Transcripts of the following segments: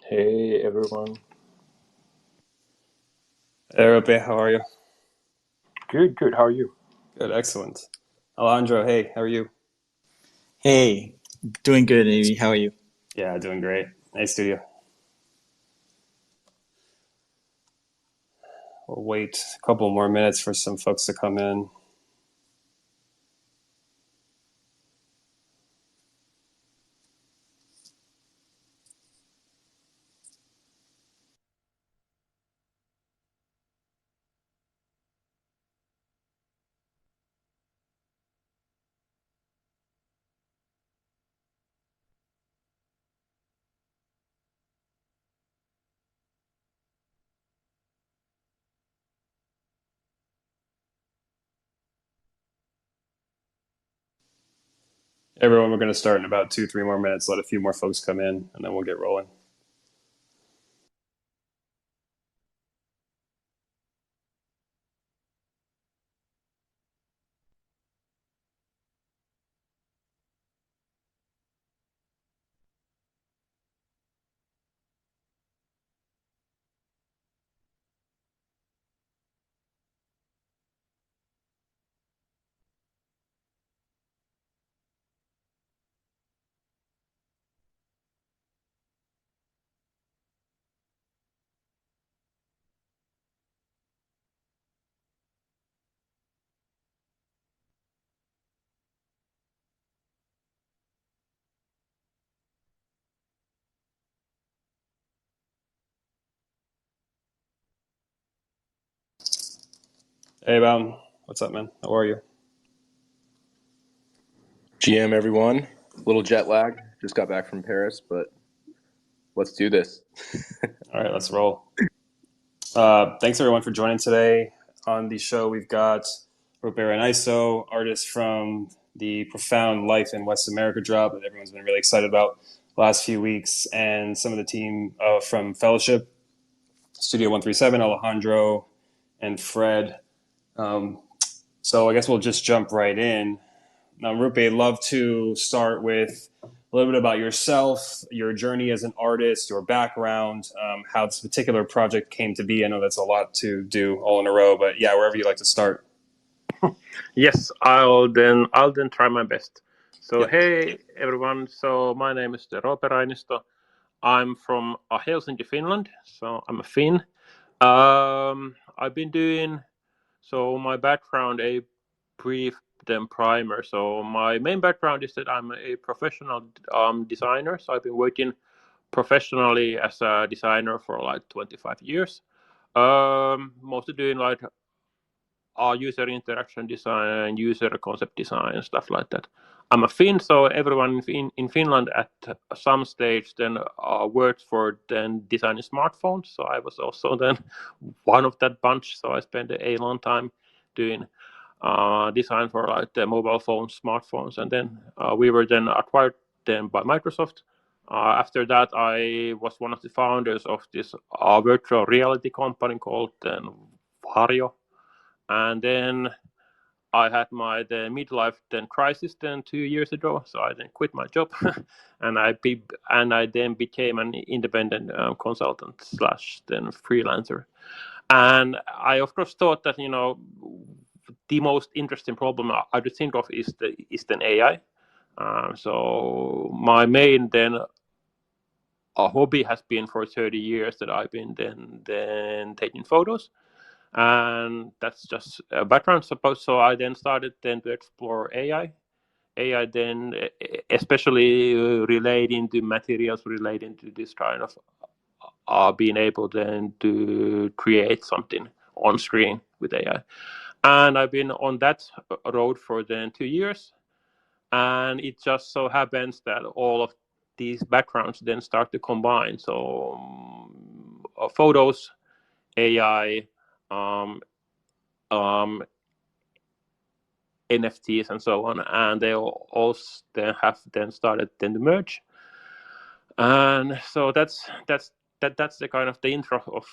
Hey everyone. Hey, Roope, how are you? Good, good. How are you? Good, excellent. Alejandro, hey, how are you? Hey, doing good, Amy. How are you? Yeah, doing great. Nice to you. We'll wait a couple more minutes for some folks to come in. Everyone, we're going to start in about 2, 3 more minutes. Let a few more folks come in, and then we'll get rolling. Hey, Bound, what's up, man? How are you? GM everyone. Little jet lag. Just got back from Paris, but let's do this. All right, let's roll. Thanks, everyone, for joining today. On the show, we've got Roope Rainisto, artist from the Profound Life in West America drop that everyone's been really excited about the last few weeks, and some of the team from Fellowship. Studio 137, Alejandro, and Fred. Um, so I guess we'll just jump right in. Now, Rupe, I'd love to start with a little bit about yourself, your journey as an artist, your background, how this particular project came to be. I know that's a lot to do all in a row, but yeah, wherever you'd like to start. Yes, I'll then try my best. So Yep. hey everyone. So my name is Roope Rainisto. I'm from Helsinki, Finland. So I'm a Finn. I've been doing so my background a brief then primer. So my main background is that I'm a professional designer. So I've been working professionally as a designer for like 25 years. Mostly doing like user interaction design, user concept design, stuff like that. I'm a Finn, so everyone in Finland at some stage then worked for then designing smartphones. So I was also then one of that bunch. So I spent a long time doing design for like the mobile phones, smartphones, and then we were then acquired then by Microsoft. After that, I was one of the founders of this virtual reality company called then Vario, and then I had my the midlife then crisis then 2 years ago, so I then quit my job, and I then became an independent consultant slash then freelancer. And I of course thought that the most interesting problem I would think of is then AI. So my main then a hobby has been for 30 years that I've been then taking photos, and that's just a background suppose. So I then started then to explore AI then especially relating to materials, relating to this kind of being able then to create something on screen with AI. And I've been on that road for then 2 years, and it just so happens that all of these backgrounds then start to combine. So photos, AI, um, um, NFTs, and so on, and they all then have then started then to merge. And so that's the kind of the intro of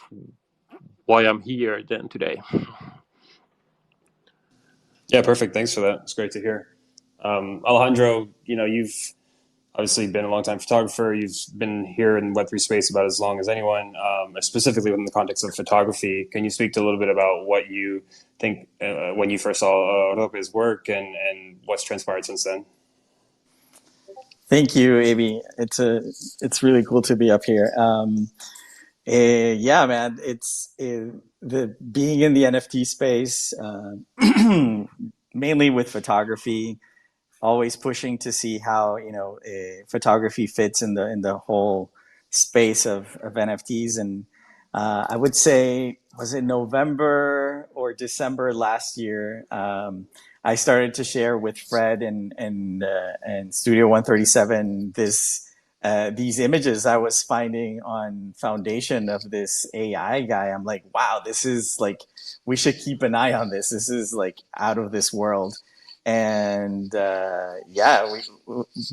why I'm here then today. Yeah, perfect. Thanks for that. It's great to hear. Alejandro, you've obviously been a long time photographer. You've been here in Web3 space about as long as anyone, specifically within the context of photography. Can you speak to a little bit about what you think when you first saw Roope's work and what's transpired since then? Thank you, Avi. It's really cool to be up here. Yeah, man, it's the being in the NFT space, mainly with photography, always pushing to see how photography fits in the whole space of NFTs. And I would say, was it November or December last year? I started to share with Fred and Studio 137 these images I was finding on Foundation of this AI guy. I'm like, wow, this is like, we should keep an eye on this. This is like out of this world. And yeah,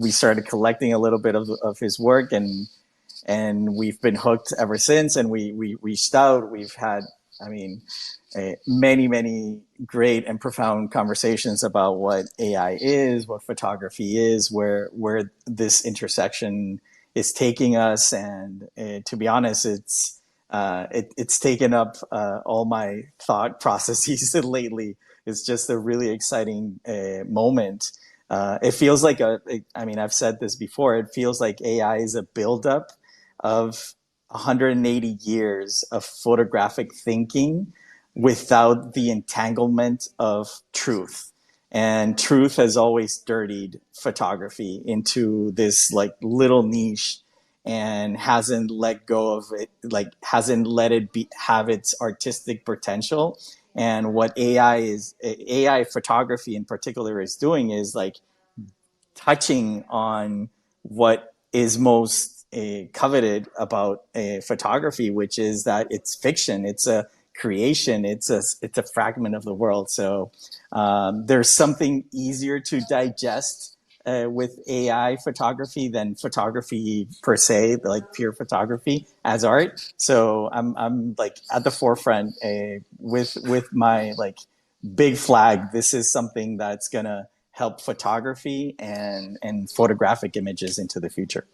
we started collecting a little bit of his work, and we've been hooked ever since. And we reached out. We've had, I mean, many great and profound conversations about what AI is, what photography is, where this intersection is taking us. And to be honest, it's taken up all my thought processes lately. It's just a really exciting moment. It feels like I mean, I've said this before, it feels like AI is a buildup of 180 years of photographic thinking without the entanglement of truth. And truth has always dirtied photography into this like little niche and hasn't let go of it, like hasn't let it have its artistic potential. And what AI photography in particular is doing is like touching on what is most coveted about photography, which is that it's fiction, it's a creation, it's a fragment of the world. So there's something easier to digest with AI photography than photography per se, like pure photography as art. So I'm like at the forefront with my like big flag. This is something that's gonna help photography and photographic images into the future.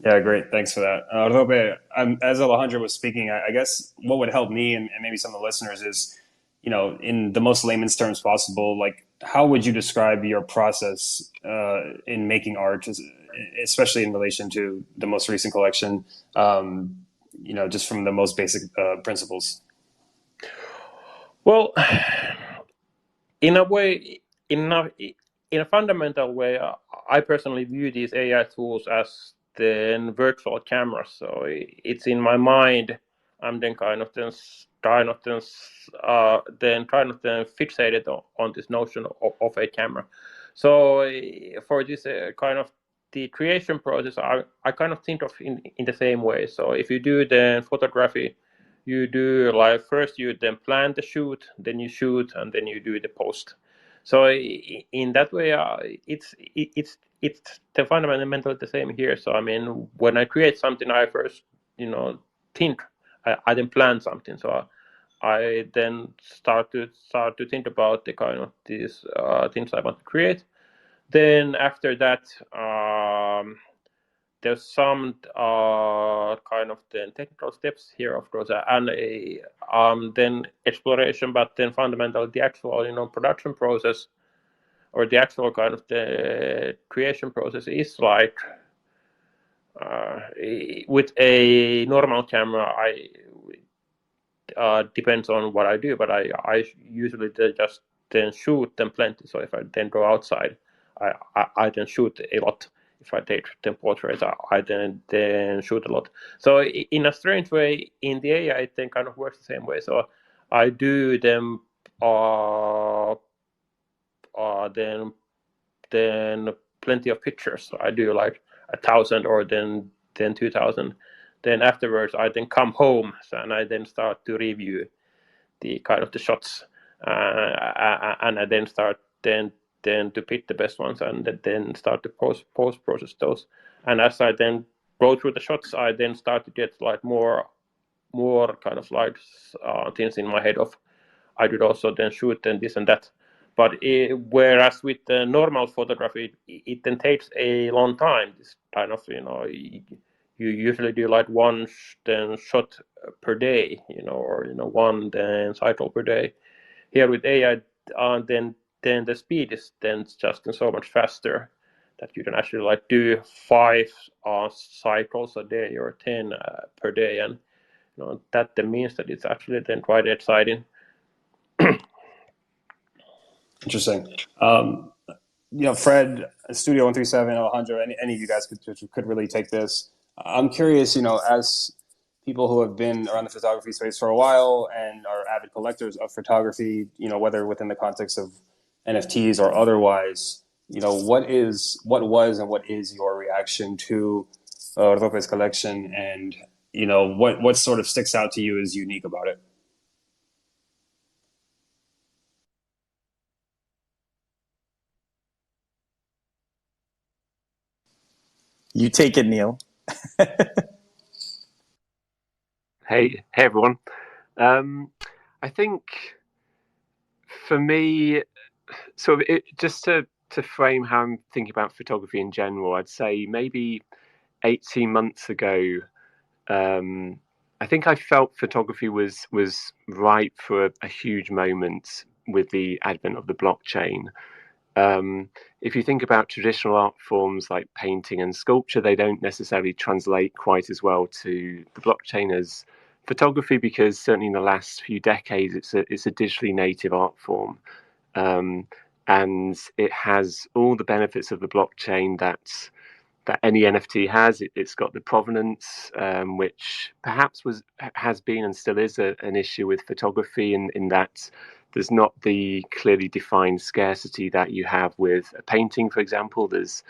Yeah, great. Thanks for that. Roope, as Alejandro was speaking, I guess what would help me and maybe some of the listeners is, in the most layman's terms possible, like how would you describe your process in making art, especially in relation to the most recent collection, just from the most basic principles? Well, in a way, in a fundamental way, I personally view these AI tools as the virtual cameras. So it's in my mind. I'm then trying to then fixated on this notion of a camera. So for this kind of the creation process, I kind of think of in the same way. So if you do the photography, you do like first you then plan the shoot, then you shoot, and then you do the post. So in that way, it's the fundamentally the same here. So I mean, when I create something, I first think, I then plan something. So I then start to think about the kind of these things I want to create. Then after that, there's some kind of then technical steps here, of course, and then exploration, but then fundamentally the actual production process or the actual kind of the creation process is like with a normal camera. I depends on what I do, but I usually just then shoot them plenty. So if I then go outside, I then shoot a lot. If I take them portraits, I then shoot a lot. So in a strange way, in the AI, it then kind of works the same way. So I do them then plenty of pictures. So I do like 1,000 or then 2,000. Then afterwards, I then come home and I then start to review the kind of the shots, and I then start then to pick the best ones and then start to post process those. And as I then go through the shots, I then start to get like more kind of like things in my head of I could also then shoot and this and that. But whereas with the normal photography, it then takes a long time. This kind of, you usually do like one then shot per day, or one then cycle per day. Here with AI, then the speed is then just so much faster that you can actually like do 5 cycles a day or 10 per day, and that then means that it's actually then quite exciting. Interesting. Fred, Studio 137, Alejandro, any of you guys could really take this. I'm curious, as people who have been around the photography space for a while and are avid collectors of photography, whether within the context of NFTs or otherwise, what was and what is your reaction to Roope's collection, and what sort of sticks out to you as unique about it? You take it, Neil. Hey everyone. I think for me, just to frame how I'm thinking about photography in general, I'd say maybe 18 months ago, I think I felt photography was ripe for a huge moment with the advent of the blockchain. If you think about traditional art forms like painting and sculpture, they don't necessarily translate quite as well to the blockchain as photography, because certainly in the last few decades, it's a digitally native art form, and it has all the benefits of the blockchain that any NFT has. It's got the provenance, which perhaps has been and still is an issue with photography, in that there's not the clearly defined scarcity that you have with a painting, for example. There's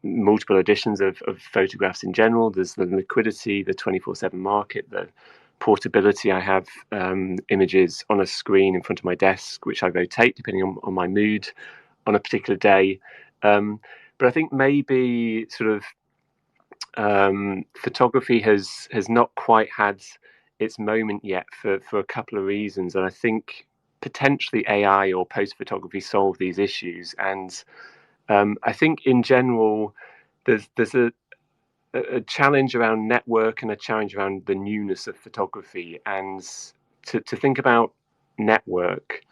multiple editions of photographs in general. There's the liquidity, the 24/7 market, the portability. I have images on a screen in front of my desk, which I rotate depending on my mood on a particular day. But I think maybe sort of photography has not quite had its moment yet for a couple of reasons, and I think potentially AI or post photography solve these issues. And I think in general, there's a challenge around network and a challenge around the newness of photography. And to think about network,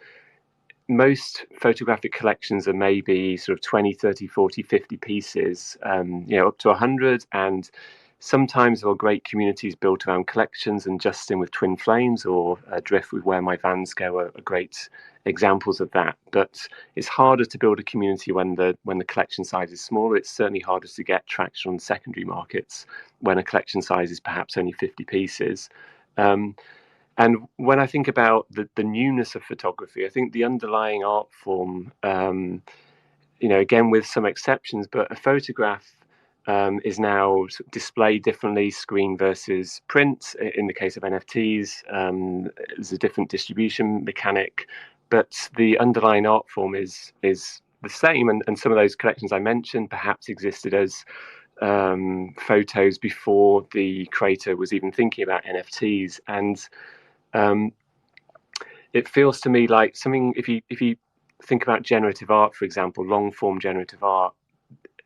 most photographic collections are maybe sort of 20, 30, 40, 50 pieces, up to 100. And sometimes there are great communities built around collections, and Justin with Twin Flames or Drift with Where My Vans Go are great examples of that. But it's harder to build a community when the collection size is smaller. It's certainly harder to get traction on secondary markets when a collection size is perhaps only 50 pieces. And when I think about the newness of photography, I think the underlying art form, again, with some exceptions, but a photograph is now displayed differently, screen versus print. In the case of NFTs, there's a different distribution mechanic, but the underlying art form is the same. And some of those collections I mentioned perhaps existed as photos before the creator was even thinking about NFTs. And it feels to me like something, if you think about generative art, for example, long form generative art,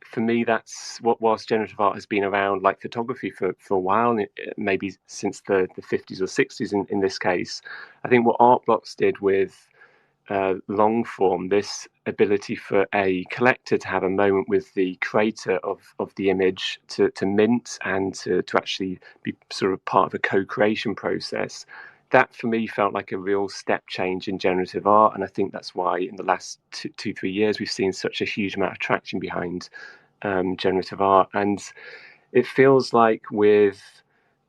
for me, that's what, whilst generative art has been around like photography for a while, maybe since the 50s or 60s in this case, I think what art blocks did with long form, this ability for a collector to have a moment with the creator of the image, to mint and to actually be sort of part of a co-creation process, that for me felt like a real step change in generative art. And I think that's why in the last 2-3 years we've seen such a huge amount of traction behind generative art. And it feels like with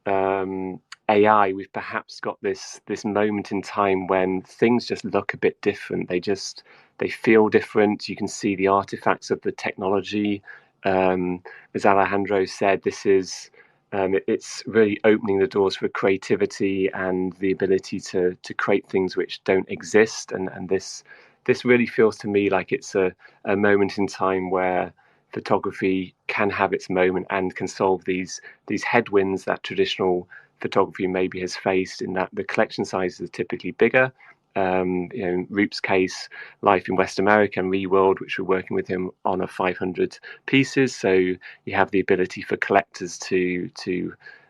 AI, we've perhaps got this moment in time when things just look a bit different. They feel different. You can see the artifacts of the technology. As Alejandro said, this is it's really opening the doors for creativity and the ability to create things which don't exist. And this really feels to me like it's a moment in time where photography can have its moment and can solve these headwinds that traditional photography maybe has faced, in that the collection sizes are typically bigger, Roope's case, Life in West America and Reworld, which we're working with him on, are 500 pieces. So you have the ability for collectors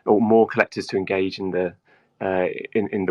or more collectors to engage in the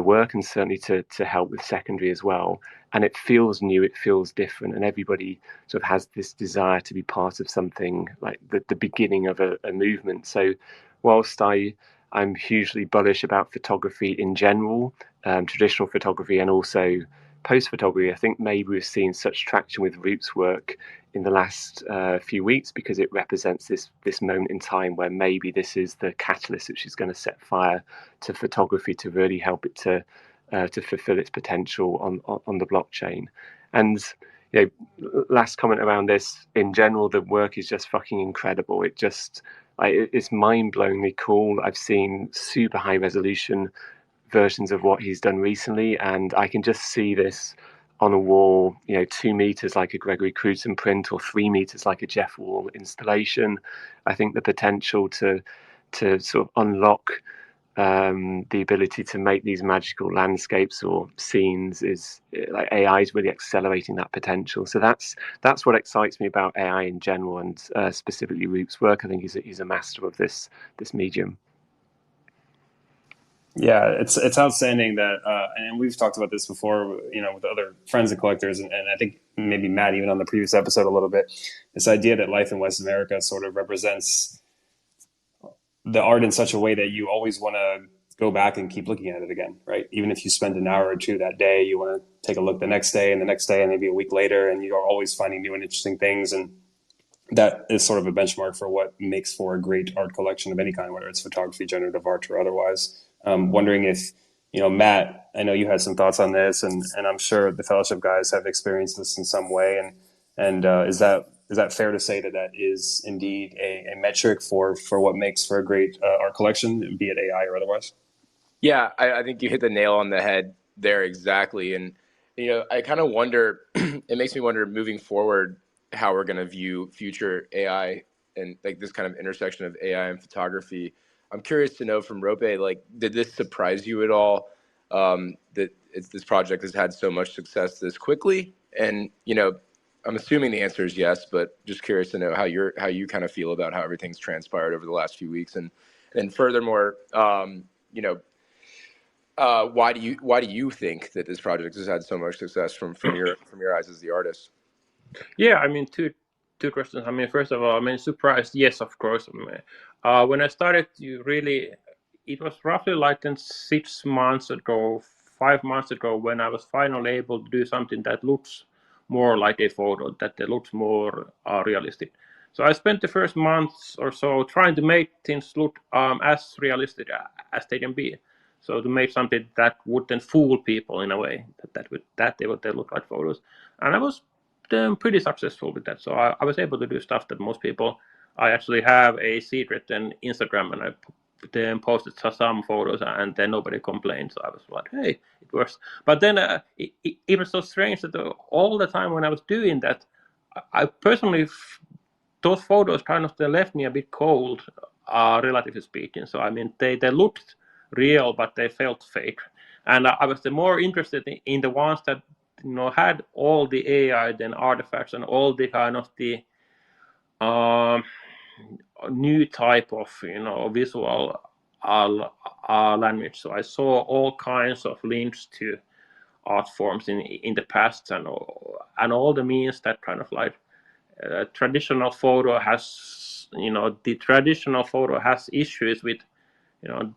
work, and certainly to help with secondary as well. And it feels new, it feels different, and everybody sort of has this desire to be part of something like the beginning of a movement. So whilst I'm hugely bullish about photography in general, traditional photography and also post photography, I think maybe we've seen such traction with Roope's work in the last few weeks because it represents this moment in time where maybe this is the catalyst which is going to set fire to photography to really help it to fulfill its potential on the blockchain. And last comment around this, in general, the work is just fucking incredible. It's mind-blowingly cool. I've seen super high resolution versions of what he's done recently, and I can just see this on a wall, 2 meters like a Gregory Cruton print or 3 meters like a Jeff Wall installation. I think the potential to sort of unlock the ability to make these magical landscapes or scenes is like AI is really accelerating that potential. So that's what excites me about AI in general, and specifically Roope's work. I think he's a master of this medium. Yeah, it's outstanding that, and we've talked about this before, with other friends and collectors, and I think maybe Matt even on the previous episode a little bit. This idea that Life in West America sort of represents the art in such a way that you always want to go back and keep looking at it again, right? Even if you spend an hour or two that day, you want to take a look the next day and the next day and maybe a week later, and you are always finding new and interesting things. And that is sort of a benchmark for what makes for a great art collection of any kind, whether it's photography, generative art, or otherwise. Wondering if, Matt, I know you had some thoughts on this, and I'm sure the Fellowship guys have experienced this in some way. And is that fair to say that is indeed a metric for what makes for a great art collection, be it AI or otherwise? Yeah, I think you hit the nail on the head there exactly. And, I kind of wonder, it makes me wonder moving forward how we're going to view future AI and like this kind of intersection of AI and photography. I'm curious to know from Rope, like, did this surprise you at all that this project has had so much success this quickly? And, I'm assuming the answer is yes, but just curious to know how you kind of feel about how everything's transpired over the last few weeks. And furthermore, why do you think that this project has had so much success from your eyes as the artist? Yeah, I mean, two questions. I mean, first of all, I mean, surprised. Yes, of course. I mean, when I started, it was roughly like then 6 months ago, 5 months ago, when I was finally able to do something that looks more like a photo, that looks more realistic. So I spent the first months or so trying to make things look as realistic as they can be. So to make something that wouldn't fool people in a way that they would look like photos, and I was pretty successful with that. So I was able to do stuff that most people. I actually have a secret in Instagram, and I then posted some photos, and then nobody complained. So I was like, hey, it works. But then it was so strange that all the time when I was doing that, I personally those photos kind of they left me a bit cold, relatively speaking. So I mean, they looked real, but they felt fake. And I was the more interested in the ones that had all the AI then artifacts and all the kind of the new type of visual language. So I saw all kinds of links to art forms in the past and all the means that kind of like traditional photo has the traditional photo has issues with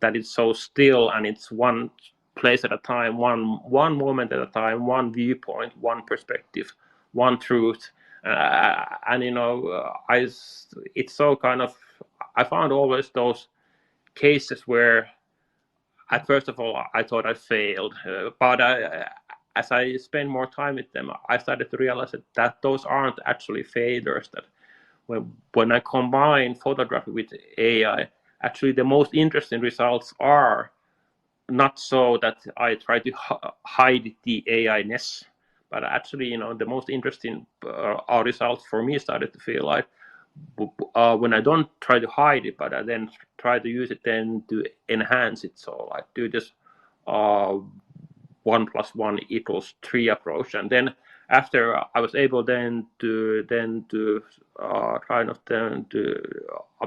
that it's so still and it's one place at a time, one moment at a time, one viewpoint, one perspective, one truth, and it's so kind of I found always those cases where at first of all I thought I failed, but as I spend more time with them, I started to realize that those aren't actually failures. That when I combine photography with AI, actually the most interesting results are not so that I try to hide the AI-ness, but actually, the most interesting results for me started to feel like when I don't try to hide it, but I then try to use it then to enhance it. So like do this 1+1=3 approach, and then after I was able then to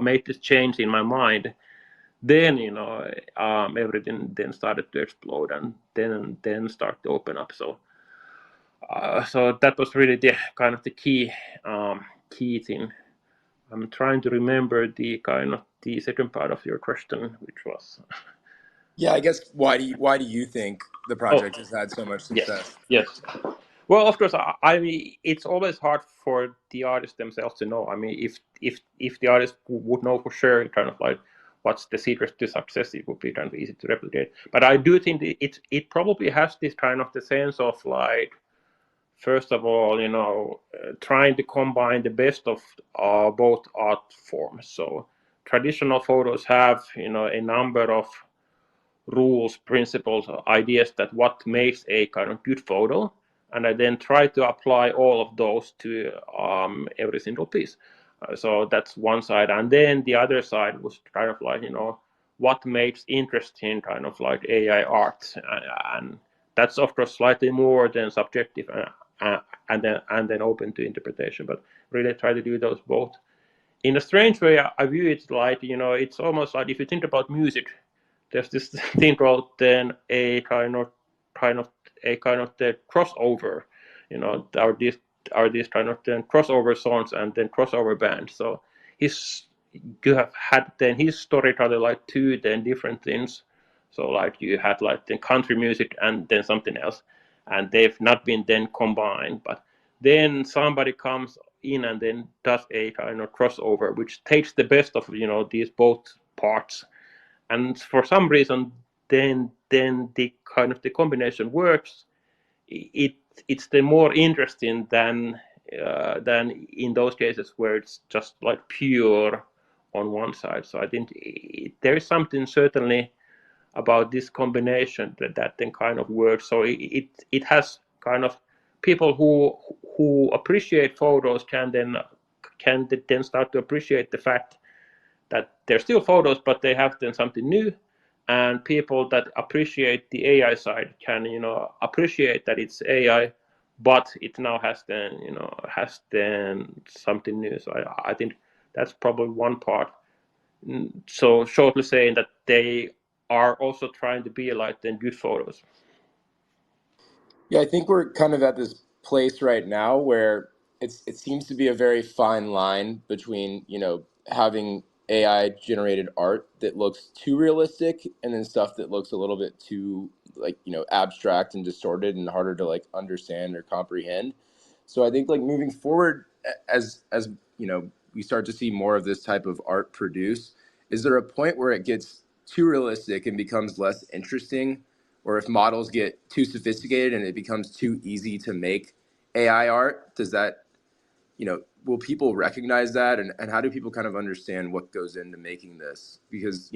make this change in my mind, then everything then started to explode, and then start to open up. So that was really the kind of the key thing. I'm trying to remember the second part of your question, which was Yeah, I guess why do you think the project has had so much success? Yes. Well, of course, I mean, it's always hard for the artists themselves to know. I mean, if the artist would know for sure, kind of like what's the secret to success, it would be kind of easy to replicate. But I do think it probably has this kind of the sense of like, first of all, trying to combine the best of both art forms. So traditional photos have a number of rules, principles, ideas that what makes a kind of good photo, and I then try to apply all of those to every single piece. So that's one side, and then the other side was kind of like what makes interesting kind of like AI art, and that's of course slightly more than subjective and then open to interpretation, but really try to do those both. In a strange way, I view it like it's almost like if you think about music, there's this thing called then a kind of the crossover. Are these kind of then crossover songs and then crossover bands. So you have had then historically like two then different things. So like you had like the country music and then something else, and they've not been then combined. But then somebody comes in and then does a kind of crossover, which takes the best of these both parts, and for some reason then the kind of the combination works. It's the more interesting than in those cases where it's just like pure on one side. So I think there is something certainly about this combination that then kind of works. So it has kind of people who appreciate photos can then start to appreciate the fact that they're still photos, but they have then something new. And people that appreciate the AI side can, appreciate that it's AI, but it now has then something new. So I think that's probably one part. So shortly saying that they are also trying to be like then good photos. Yeah, I think we're kind of at this place right now where it seems to be a very fine line between, having AI generated art that looks too realistic and then stuff that looks a little bit too like, abstract and distorted and harder to like understand or comprehend. So I think like moving forward as we start to see more of this type of art produced, is there a point where it gets too realistic and becomes less interesting? Or if models get too sophisticated and it becomes too easy to make AI art, does that, will people recognize that? And how do people kind of understand what goes into making this? Because,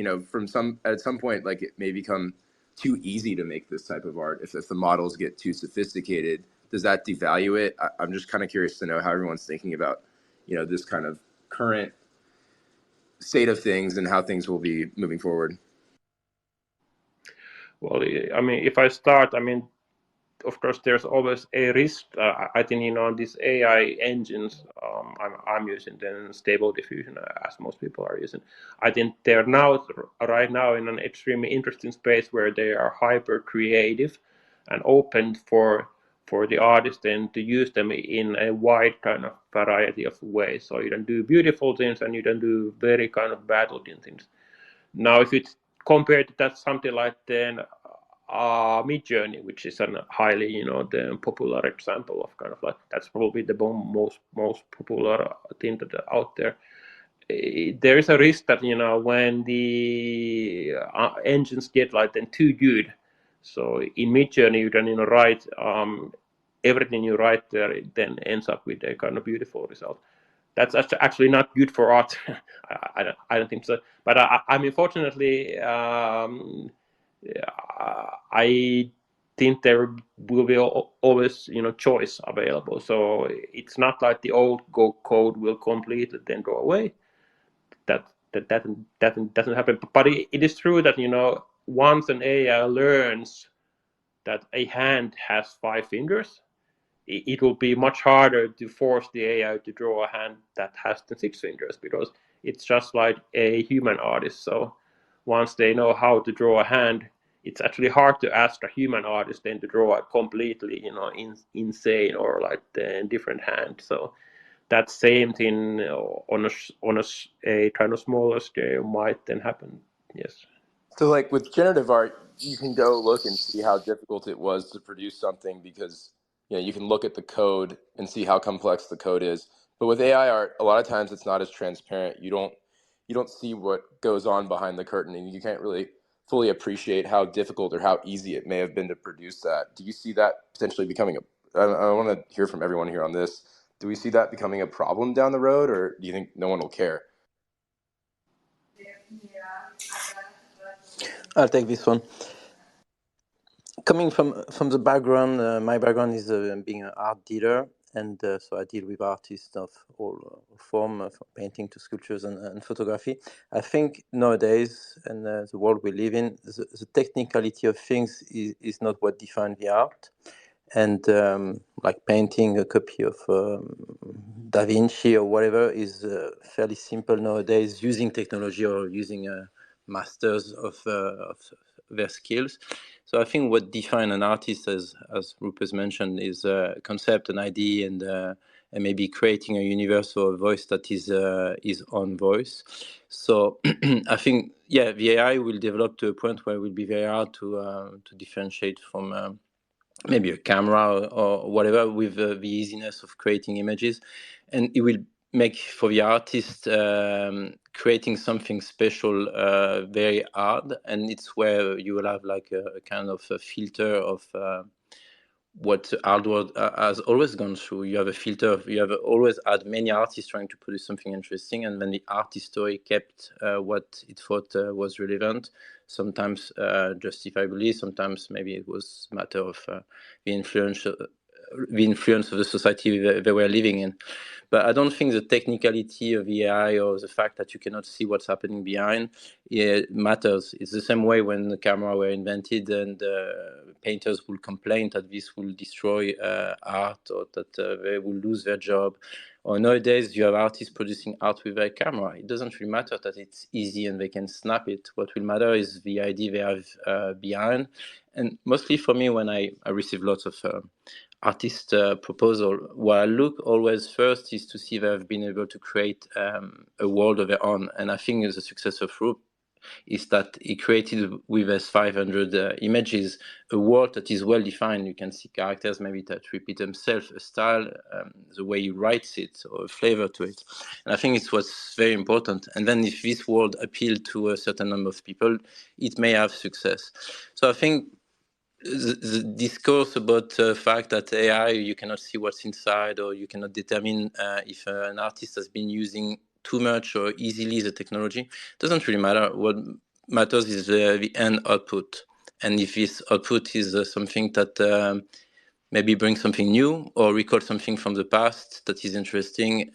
at some point, like it may become too easy to make this type of art. If the models get too sophisticated, does that devalue it? I'm just kind of curious to know how everyone's thinking about, this kind of current state of things and how things will be moving forward. Well, I mean, if I start, I mean, of course, there's always a risk. I think these AI engines. I'm using then Stable Diffusion as most people are using. I think they're right now in an extremely interesting space where they are hyper creative and open for the artist then to use them in a wide kind of variety of ways. So you can do beautiful things and you can do very kind of bad looking things. Now, if it's compared to that something like then Midjourney, which is a highly, the popular example of kind of like that's probably the most popular thing that out there. There is a risk that when the engines get like then too good. So in Midjourney you can write everything you write there, it then ends up with a kind of beautiful result. That's actually not good for art. I don't think so. But I mean, fortunately, I think there will be always choice available. So it's not like the old code will completely then go away. That doesn't happen. But it is true that once an AI learns that a hand has 5 fingers, it will be much harder to force the AI to draw a hand that has the 6 fingers, because it's just like a human artist. So once they know how to draw a hand, it's actually hard to ask a human artist then to draw a completely, insane or like a different hand. So that same thing a kind of smaller scale might then happen. Yes. So like with generative art, you can go look and see how difficult it was to produce something because you can look at the code and see how complex the code is. But with AI art, a lot of times it's not as transparent. You don't see what goes on behind the curtain, and you can't really fully appreciate how difficult or how easy it may have been to produce that. Do you see that potentially becoming I want to hear from everyone here on this. Do we see that becoming a problem down the road, or do you think no one will care? I'll take this one. Coming from the background, my background is being an art dealer, and so I deal with artists of all form, from painting to sculptures and photography. I think nowadays, and the world we live in, the technicality of things is not what defines the art. And like painting a copy of Da Vinci or whatever is fairly simple nowadays, using technology or using masters of their skills. So I think what defines an artist, as Roope has mentioned, is a concept, an idea, and maybe creating a universe or a voice that is his own voice. So I think, the AI will develop to a point where it will be very hard to differentiate from maybe a camera or whatever, with the easiness of creating images, and it will make for the artist creating something special very hard. And it's where you will have like a kind of a filter of what art world has always gone through. You have a filter you have always had many artists trying to produce something interesting, and then the art history kept what it thought was relevant, sometimes justifiably, sometimes maybe it was a matter of the influence of the society they were living in. But I don't think the technicality of the AI or the fact that you cannot see what's happening behind matters. It's the same way when the camera were invented, and painters will complain that this will destroy art, or that they will lose their job. Or nowadays, you have artists producing art with their camera. It doesn't really matter that it's easy and they can snap it. What will matter is the idea they have behind. And mostly for me, when I receive lots of artist proposal, what I look always first is to see if they've been able to create a world of their own. And I think the success of Roope is that he created with his 500 images a world that is well defined. You can see characters maybe that repeat themselves, a style, the way he writes it, or a flavor to it. And I think it's what's very important. And then if this world appealed to a certain number of people, it may have success. So I think the discourse about the fact that AI, you cannot see what's inside, or you cannot determine if an artist has been using too much or easily the technology, doesn't really matter. What matters is the end output. And if this output is something that maybe brings something new, or recall something from the past that is interesting,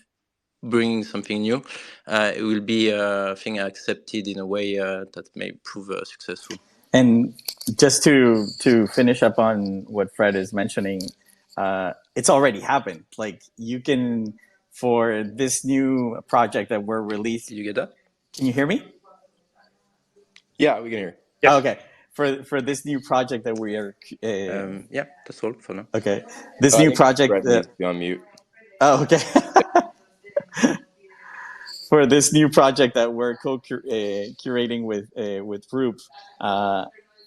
bringing something new, it will be a thing accepted in a way that may prove successful. And just to finish up on what Fred is mentioning, it's already happened. Like, you can, for this new project that we're releasing. Did you get that? Can you hear me? Yeah, we can hear. Yes. Oh, okay. For this new project that we are. Yeah, that's all for now. Okay. This new project. Brett needs to be on mute. Oh, okay. For this new project that we're curating with Roope,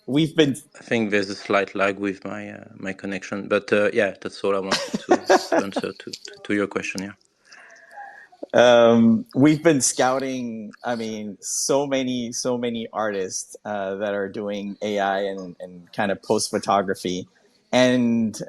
we've been. I think there's a slight lag with my connection, but that's all I wanted to answer to your question. Yeah. We've been scouting. I mean, so many artists that are doing AI and kind of post photography, and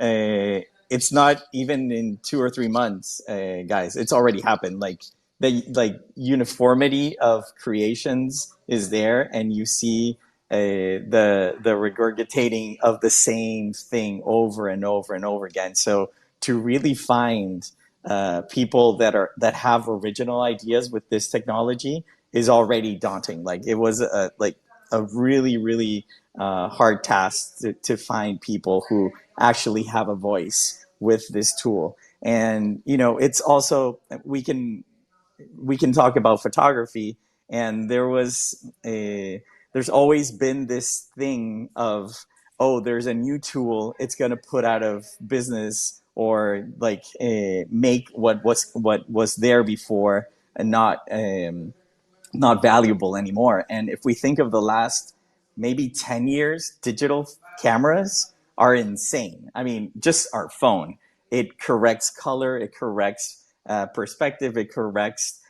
it's not even in 2 or 3 months, guys. It's already happened. Like, the uniformity of creations is there, and you see the regurgitating of the same thing over and over and over again. So to really find people that have original ideas with this technology is already daunting. Like, it was like a really, really hard task to find people who actually have a voice with this tool. And it's also we can talk about photography, and there's always been this thing of, oh, there's a new tool, it's going to put out of business, or like make what was there before and not valuable anymore. And if we think of the last maybe 10 years, digital cameras are insane. I mean, just our phone, it corrects color, it corrects perspective, it corrects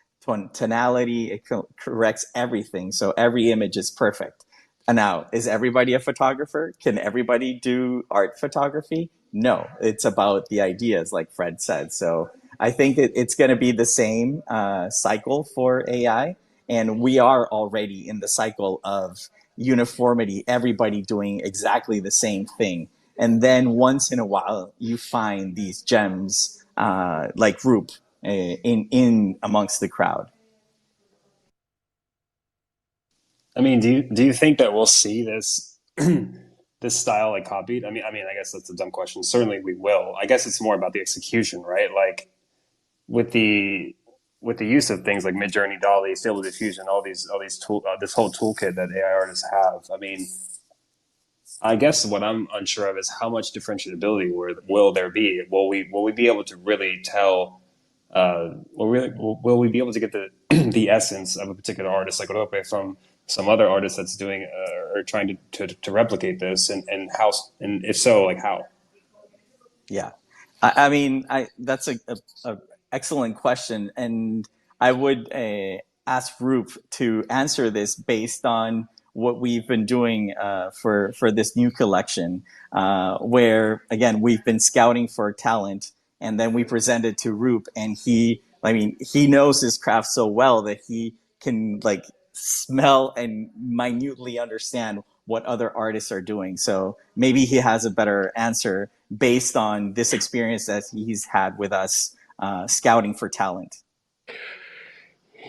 tonality, it corrects everything. So every image is perfect. And now, is everybody a photographer? Can everybody do art photography? No, it's about the ideas, like Fred said. So I think that it's going to be the same cycle for AI. And we are already in the cycle of uniformity, everybody doing exactly the same thing. And then once in a while, you find these gems like Roope in amongst the crowd. I mean, do you think that we'll see this this style like copied? I guess that's a dumb question. Certainly we will. I guess it's more about the execution, right? Like with the use of things like Midjourney, Dolly, Stable Diffusion, all these this whole toolkit that AI artists have. I mean, I guess what I'm unsure of is how much differentiability will there be? Will we be able to really tell? Will we be able to get the the essence of a particular artist like Roope from some other artist that's doing or trying to replicate this, and how, and if so, like how? Yeah, I mean, that's a excellent question, and I would ask Roop to answer this based on what we've been doing for this new collection, where again we've been scouting for talent, and then we presented to Roop, and he knows his craft so well that he can like smell and minutely understand what other artists are doing. So maybe he has a better answer based on this experience that he's had with us scouting for talent.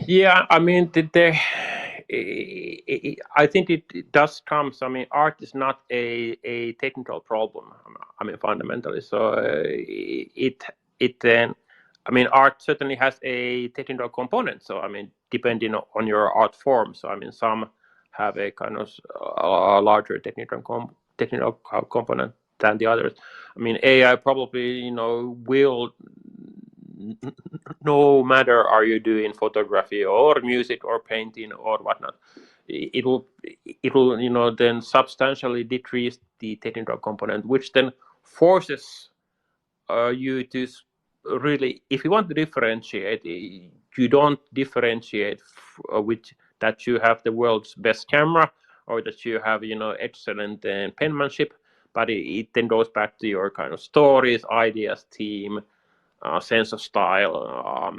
Yeah, I mean, I think it does come. So, I mean, art is not a technical problem. I mean, fundamentally. So it then, I mean, art certainly has a technical component. So, I mean, depending on your art form. So, I mean, some have a kind of a larger technical component than the others. I mean, AI probably, will, no matter are you doing photography or music or painting or whatnot, it'll then substantially decrease the technical component, which then forces you to really, if you want to differentiate, you don't differentiate with that you have the world's best camera or that you have excellent penmanship, but it then goes back to your kind of stories, ideas, theme, sense of style,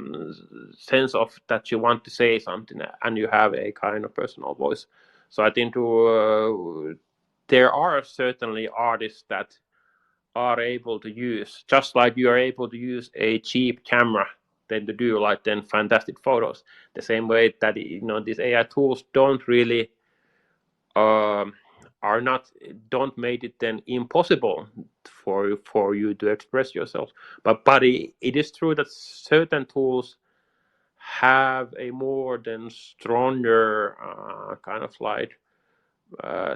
sense of that you want to say something, and you have a kind of personal voice. So I think there are certainly artists that are able to use, just like you are able to use a cheap camera then to do like then fantastic photos. The same way that these AI tools don't really don't make it then impossible for you to express yourself. But it is true that certain tools have a more than stronger kind of like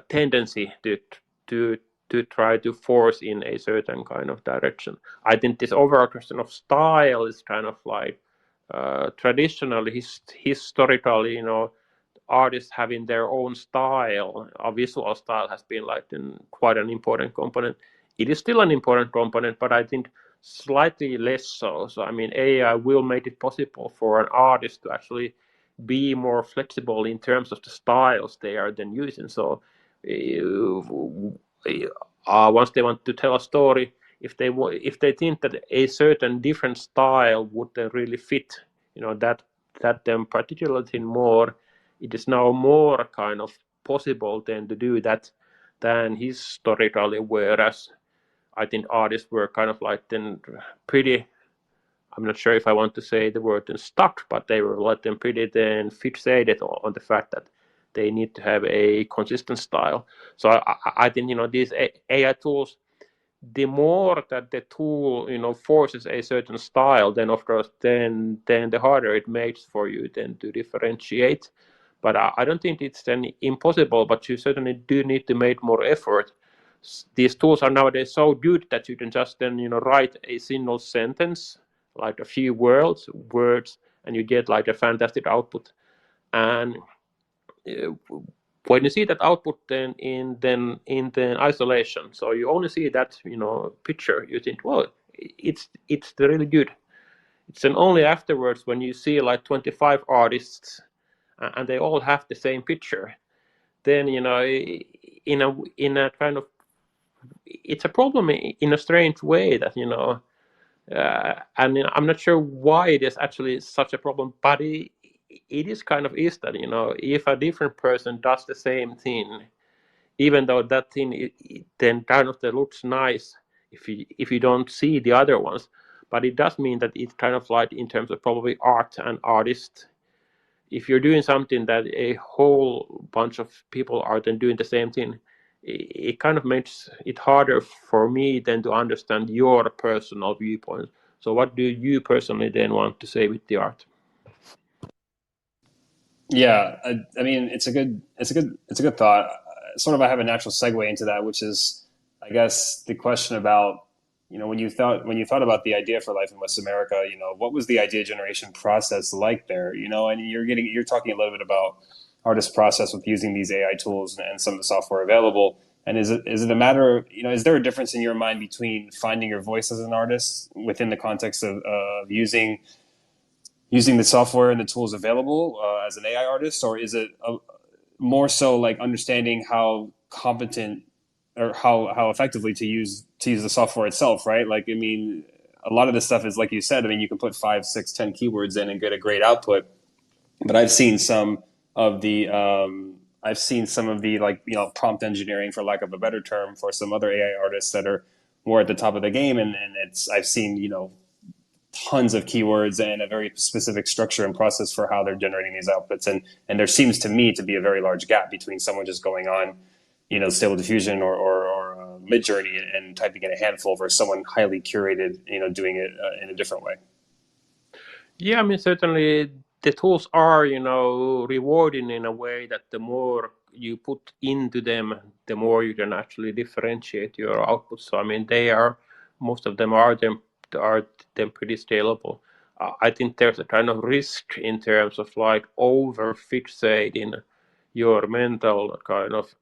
tendency to to try to force in a certain kind of direction. I think this overall question of style is kind of like traditionally, historically, artists having their own style, a visual style has been like quite an important component. It is still an important component, but I think slightly less so. So I mean, AI will make it possible for an artist to actually be more flexible in terms of the styles they are then using. So once they want to tell a story, if they think that a certain different style would then really fit, that them particular thing more, it is now more kind of possible then to do that than historically, whereas I think artists were kind of like then pretty, I'm not sure if I want to say the word then stuck, but they were like then pretty then fixated on the fact that they need to have a consistent style. So I think these AI tools, the more that the tool forces a certain style, then of course then the harder it makes for you then to differentiate. But I don't think it's then impossible, but you certainly do need to make more effort. These tools are nowadays so good that you can just then write a single sentence, like a few words, and you get like a fantastic output. And when you see that output then in the isolation, so you only see that picture, you think, well, it's really good. It's then only afterwards when you see like 25 artists and they all have the same picture, then in a kind of, it's a problem in a strange way that and I'm not sure why it is actually such a problem, but it is kind of is that if a different person does the same thing, even though that thing then kind of looks nice if you don't see the other ones, but it does mean that it's kind of like in terms of probably art and artist, if you're doing something that a whole bunch of people are then doing the same thing, it kind of makes it harder for me then to understand your personal viewpoint. So what do you personally then want to say with the art? Yeah, I mean, it's a good thought. Sort of, I have a natural segue into that, which is, I guess, the question about, when you thought about the idea for Life in West America, what was the idea generation process like there? And you're talking a little bit about artist process with using these AI tools and some of the software available. And is it a matter of, is there a difference in your mind between finding your voice as an artist within the context of using the software and the tools available as an AI artist, or is it more so like understanding how competent or how effectively to use the software itself, right? Like, I mean, a lot of this stuff is like you said. I mean, you can put 5, 6, 10 keywords in and get a great output. But I've seen some of the like prompt engineering, for lack of a better term, for some other AI artists that are more at the top of the game, and I've seen tons of keywords and a very specific structure and process for how they're generating these outputs. And there seems to me to be a very large gap between someone just going on, Stable Diffusion or Midjourney and typing in a handful versus someone highly curated, doing it in a different way. Yeah, I mean, certainly the tools are, rewarding in a way that the more you put into them, the more you can actually differentiate your output. So, I mean, most of them are pretty scalable. I think there's a kind of risk in terms of like over fixating your mental kind of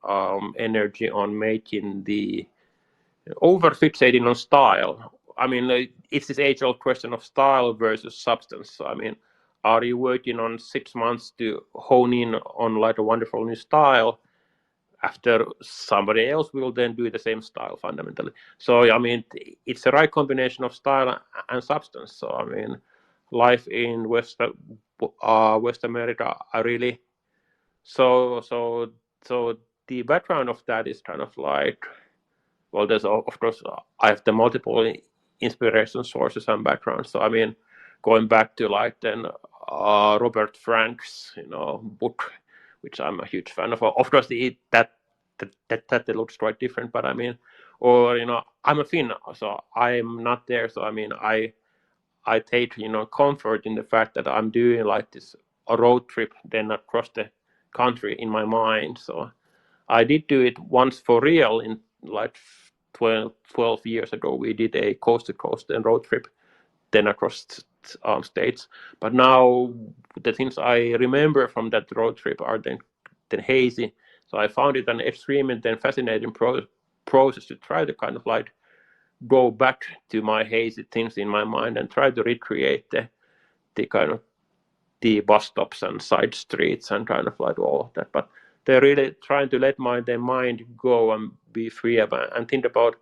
energy on making over fixating on style. I mean, it's this age-old question of style versus substance. So, I mean, are you working on 6 months to hone in on like a wonderful new style after somebody else will then do the same style fundamentally? So, I mean, it's the right combination of style and substance. So, I mean, life in West America, I really so the background of that is kind of like, well, there's of course I have the multiple inspiration sources and backgrounds. So I mean, going back to like then Robert Frank's book, which I'm a huge fan of. Of course, that looks quite different, but I mean, or I'm a Finn, so I'm not there. So I mean, I take comfort in the fact that I'm doing like this a road trip then across the country in my mind. So I did do it once for real in like 12 years ago. We did a coast to coast and road trip then across states. But now the things I remember from that road trip are then hazy. So I found it an extremely then fascinating process to try to kind of like go back to my hazy things in my mind and try to recreate the kind of the bus stops and side streets and kind of like all of that. But they're really trying to let their mind go and be free and think about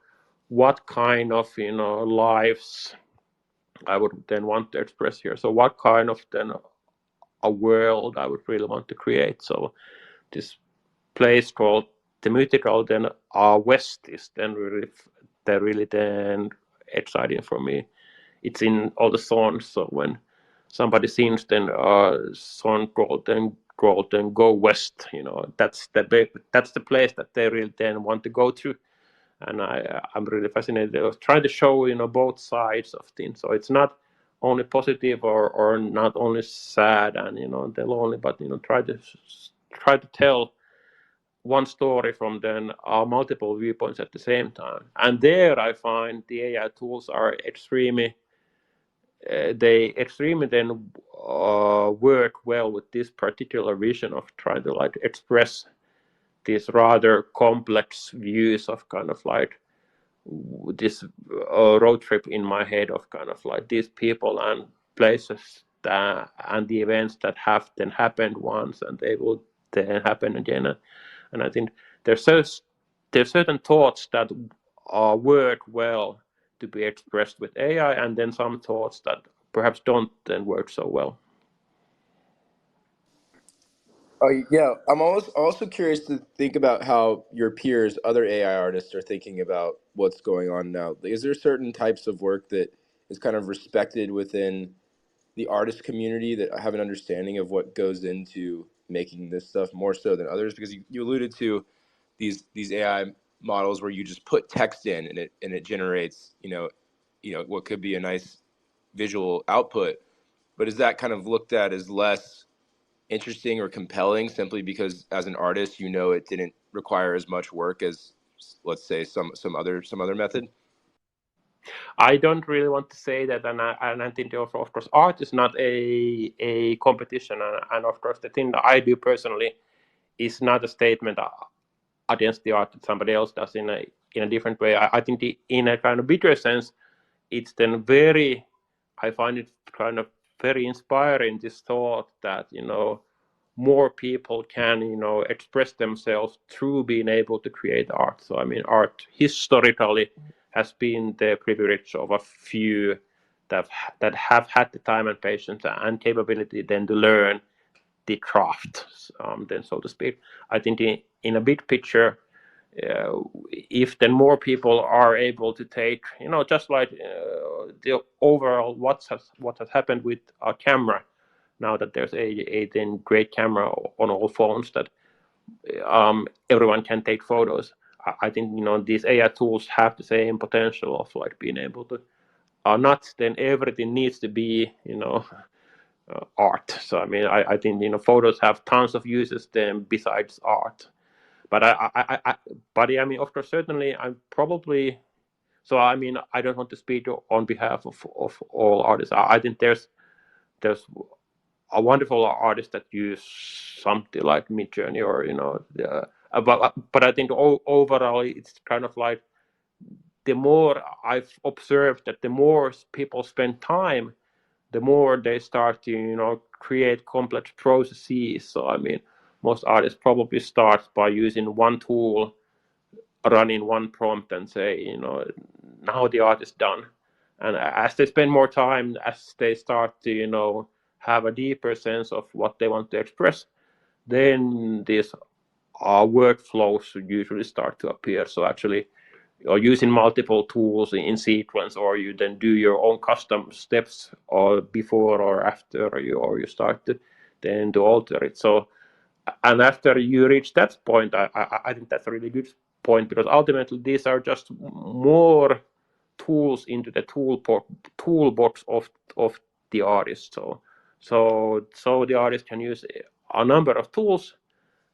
what kind of lives I would then want to express here. So what kind of then a world I would really want to create. So this place called the mythical then West is then really then exciting for me. It's in all the songs. So when somebody sings then a song called then scroll, then go west. That's the place that they really then want to go to. And I'm really fascinated of trying to show both sides of things. So it's not only positive or not only sad and the lonely, but try to tell one story from then multiple viewpoints at the same time. And there I find the AI tools are extremely they extremely then work well with this particular vision of trying to like express these rather complex views of kind of like this road trip in my head of kind of like these people and places and the events that have then happened once and they will then happen again. And I think there's certain thoughts that work well to be expressed with AI, and then some thoughts that perhaps don't then work so well. Oh yeah, I'm also curious to think about how your peers, other AI artists, are thinking about what's going on now. Is there certain types of work that is kind of respected within the artist community that have an understanding of what goes into making this stuff more so than others? Because you alluded to these AI models where you just put text in and it generates what could be a nice visual output, but is that kind of looked at as less interesting or compelling simply because as an artist it didn't require as much work as, let's say, some other method? I don't really want to say that, and I think of course art is not a competition, and of course the thing that I do personally is not a statement against the art that somebody else does in a different way. I think in a kind of bigger sense, it's then I find it kind of very inspiring, this thought that more people can express themselves through being able to create art. So I mean, art historically has been the privilege of a few that have had the time and patience and capability then to learn the craft, then so to speak. I think in a big picture, if then more people are able to take, just like the overall what has happened with our camera, now that there's a then great camera on all phones that everyone can take photos. I think these AI tools have the same potential of like being able to not then everything needs to be art. So I mean, I think photos have tons of uses then besides art. But I mean, of course, certainly, I'm probably. So I mean, I don't want to speak on behalf of all artists. I think there's a wonderful artist that use something like Midjourney or but I think overall it's kind of like the more I've observed that the more people spend time, the more they start to create complex processes. So I mean, most artists probably start by using one tool, running one prompt, and say now the art is done. And as they spend more time, as they start to have a deeper sense of what they want to express, then these workflows usually start to appear. So actually, or using multiple tools in sequence, or you then do your own custom steps or before or after, or you start to then to alter it. So, and after you reach that point, I think that's a really good point, because ultimately these are just more tools into the toolbox of the artist. So the artist can use a number of tools,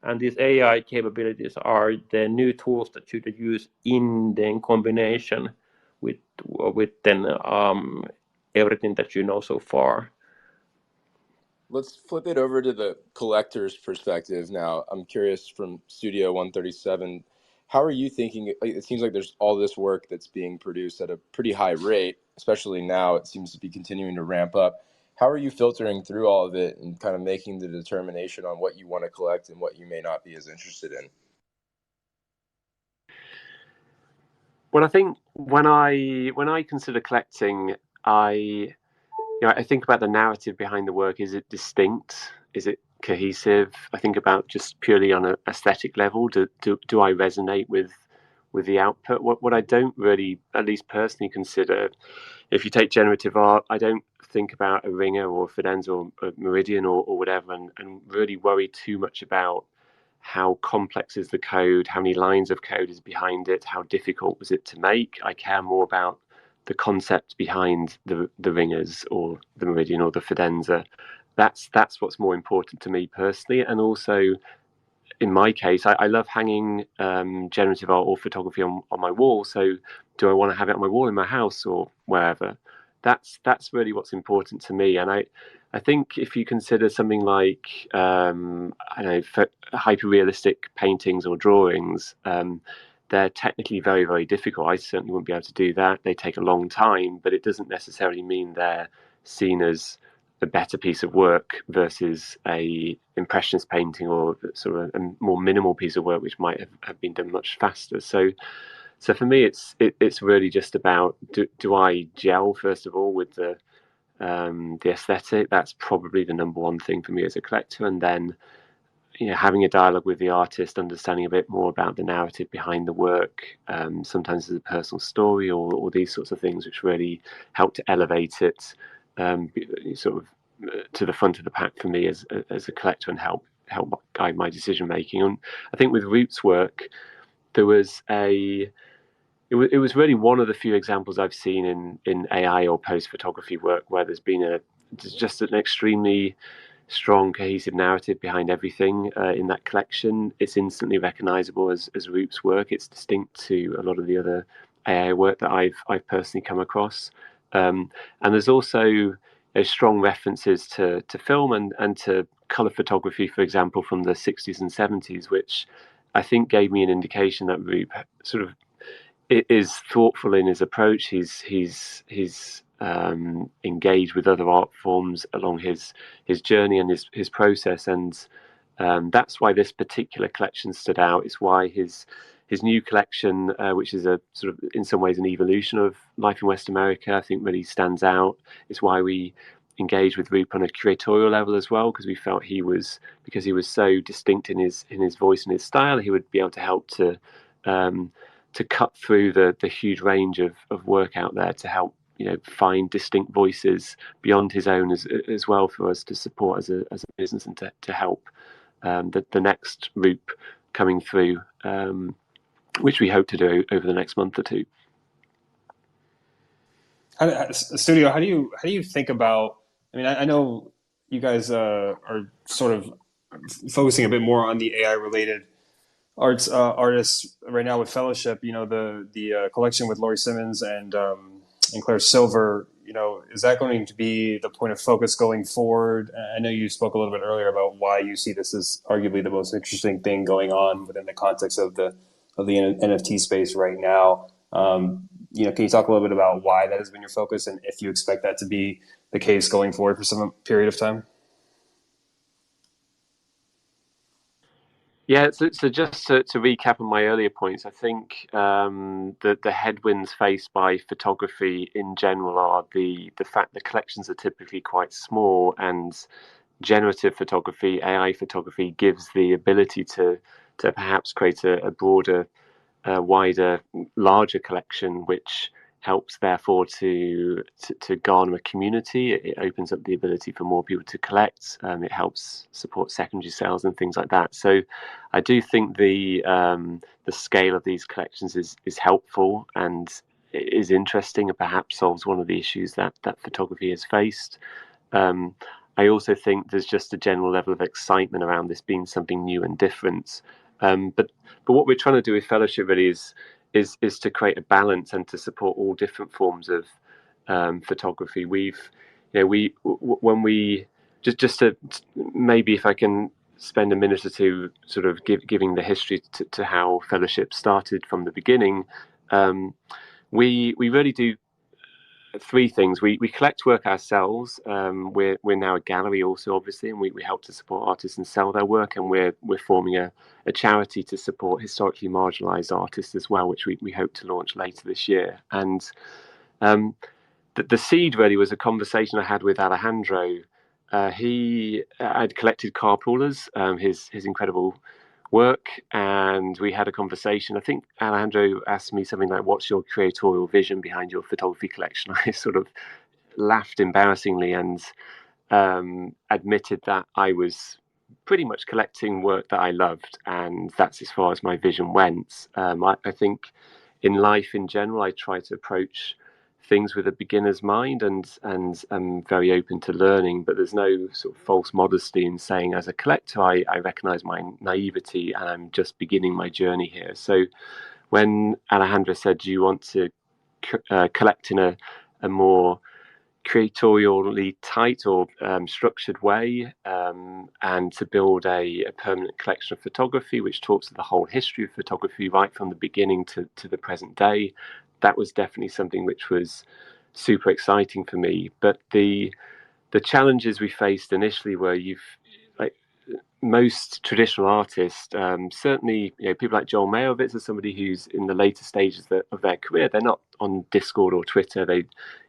and these AI capabilities are the new tools that you could use in then combination with then everything that you know so far. Let's flip it over to the collector's perspective now. I'm curious, from Studio 137, how are you thinking? It seems like there's all this work that's being produced at a pretty high rate, especially now it seems to be continuing to ramp up. How are you filtering through all of it and kind of making the determination on what you want to collect and what you may not be as interested in? Well, I think when I consider collecting, I think about the narrative behind the work. Is it distinct? Is it cohesive? I think about just purely on an aesthetic level. Do I resonate with the output? What I don't really, at least personally, consider if you take generative art, I don't think about a ringer or a fidenza or a meridian or whatever, and really worry too much about how complex is the code, how many lines of code is behind it, how difficult was it to make. I care more about the concept behind the ringers or the meridian or the fidenza. That's what's more important to me personally. And also, in my case, I love hanging generative art or photography on my wall. So do I want to have it on my wall in my house or wherever? That's really what's important to me. And I think if you consider something like I don't know, hyper realistic paintings or drawings, they're technically very, very difficult. I certainly wouldn't be able to do that. They take a long time, but it doesn't necessarily mean they're seen as a better piece of work versus a impressionist painting or sort of a more minimal piece of work which might have been done much faster. So for me, it's really just about do I gel first of all with the aesthetic? That's probably the number one thing for me as a collector, and then having a dialogue with the artist, understanding a bit more about the narrative behind the work, sometimes as a personal story or these sorts of things, which really help to elevate it sort of to the front of the pack for me as a collector and help guide my decision making. And I think with Roope's work, there was it was really one of the few examples I've seen in AI or post photography work where there's been just an extremely strong cohesive narrative behind everything in that collection. It's instantly recognizable as Roope's work. It's distinct to a lot of the other AI work that I've personally come across. And there's also strong references to film and to color photography, for example, from the 60s and 70s, which I think gave me an indication that Roope sort of is thoughtful in his approach. He's engaged with other art forms along his journey and his process, and that's why this particular collection stood out. It's why his new collection, which is a sort of in some ways an evolution of Life in West America, I think really stands out. It's why we engaged with Roope on a curatorial level as well, because we felt because he was so distinct in his voice and his style, he would be able to help to cut through the huge range of work out there to help find distinct voices beyond his own as well for us to support as a business and to help the next Roope coming through, which we hope to do over the next month or two. Studio, how do you think about? I mean, I know you guys are sort of focusing a bit more on the AI related artists right now with Fellowship. The collection with Laurie Simmons and Claire Silver. Is that going to be the point of focus going forward? I know you spoke a little bit earlier about why you see this as arguably the most interesting thing going on within the context of the NFT space right now. Can you talk a little bit about why that has been your focus and if you expect that to be the case going forward for some period of time? Yeah, so just to recap on my earlier points, I think the headwinds faced by photography in general are the fact that collections are typically quite small, and generative photography, AI photography, gives the ability to perhaps create a broader, wider, larger collection, which helps therefore to garner a community. It opens up the ability for more people to collect. It helps support secondary sales and things like that. So I do think the scale of these collections is helpful and is interesting, and perhaps solves one of the issues that photography has faced. I also think there's just a general level of excitement around this being something new and different. But what we're trying to do with Fellowship really is to create a balance and to support all different forms of photography. When we just to maybe if I can spend a minute or two sort of giving the history to how Fellowship started from the beginning. We really do three things. We collect work ourselves. We're now a gallery also, obviously, and we help to support artists and sell their work. And we're forming a charity to support historically marginalised artists as well, which we hope to launch later this year. And the seed really was a conversation I had with Alejandro. I'd collected carpoolers, his incredible work, and we had a conversation. I think Alejandro asked me something like, "What's your curatorial vision behind your photography collection?" I sort of laughed embarrassingly and admitted that I was pretty much collecting work that I loved, and that's as far as my vision went. I think in life in general, I try to approach things with a beginner's mind, and I'm very open to learning, but there's no sort of false modesty in saying, as a collector, I recognize my naivety and I'm just beginning my journey here. So when Alejandra said, do you want to collect in a more curatorially tight or structured way, and to build a permanent collection of photography which talks to the whole history of photography right from the beginning to the present day, that was definitely something which was super exciting for me. But the challenges we faced initially were, like most traditional artists, certainly, people like Joel Mayovitz are somebody who's in the later stages of their career. They're not on Discord or Twitter. They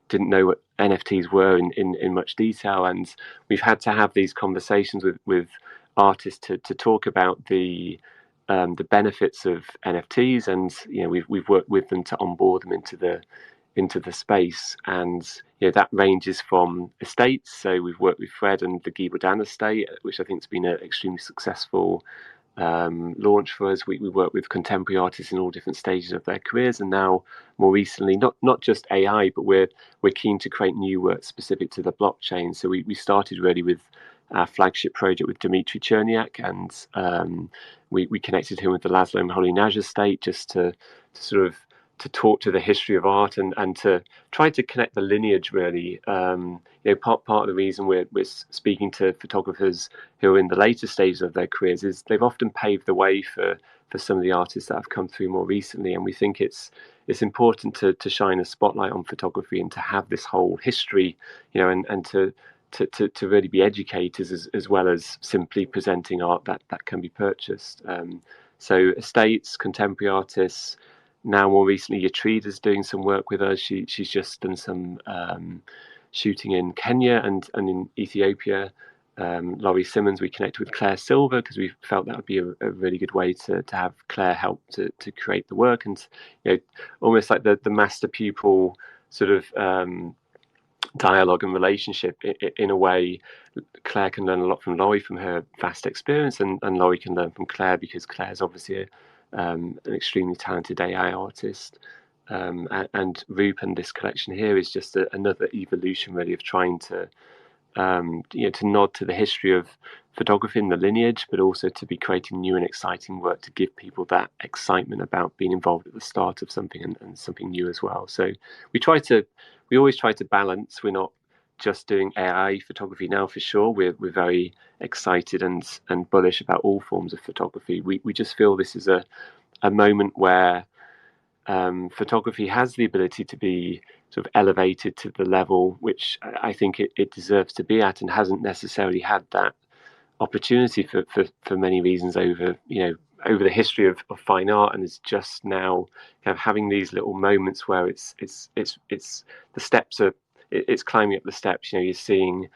didn't know what NFTs were in much detail, and we've had to have these conversations with artists to talk about the benefits of NFTs, and we've worked with them to onboard them into the space. And that ranges from estates. So we've worked with Fred and the Guy Bourdin estate, which I think has been an extremely successful launch for us. We work with contemporary artists in all different stages of their careers, and now more recently, not just AI, but we're keen to create new work specific to the blockchain. So we started really with our flagship project with Dmitry Cherniak, and we connected him with the Laszlo Moholy-Nagy estate, just to sort of to talk to the history of art, and to try to connect the lineage, really. Part of the reason we're speaking to photographers who are in the later stages of their careers is they've often paved the way for some of the artists that have come through more recently, and we think it's important to shine a spotlight on photography and to have this whole history, and to really be educators as well as simply presenting art that can be purchased. So estates, contemporary artists. Now, more recently, Yatrida's doing some work with us. She's just done some shooting in Kenya and in Ethiopia. Laurie Simmons, we connected with Claire Silver because we felt that would be a really good way to have Claire help to create the work, and almost like the master pupil sort of dialogue and relationship. In a way, Claire can learn a lot from Laurie, from her vast experience, and Laurie can learn from Claire because Claire's obviously an extremely talented AI artist. And Roope and this collection here is just another evolution, really, of trying to to nod to the history of photography and the lineage, but also to be creating new and exciting work to give people that excitement about being involved at the start of something, and something new as well. So we always try to balance. We're not just doing AI photography now, for sure. We're very excited and bullish about all forms of photography. We just feel this is a moment where photography has the ability to be sort of elevated to the level which I think it deserves to be at, and hasn't necessarily had that opportunity for many reasons over the history of fine art, and is just now kind of having these little moments where it's the steps are it's climbing up the steps. You're seeing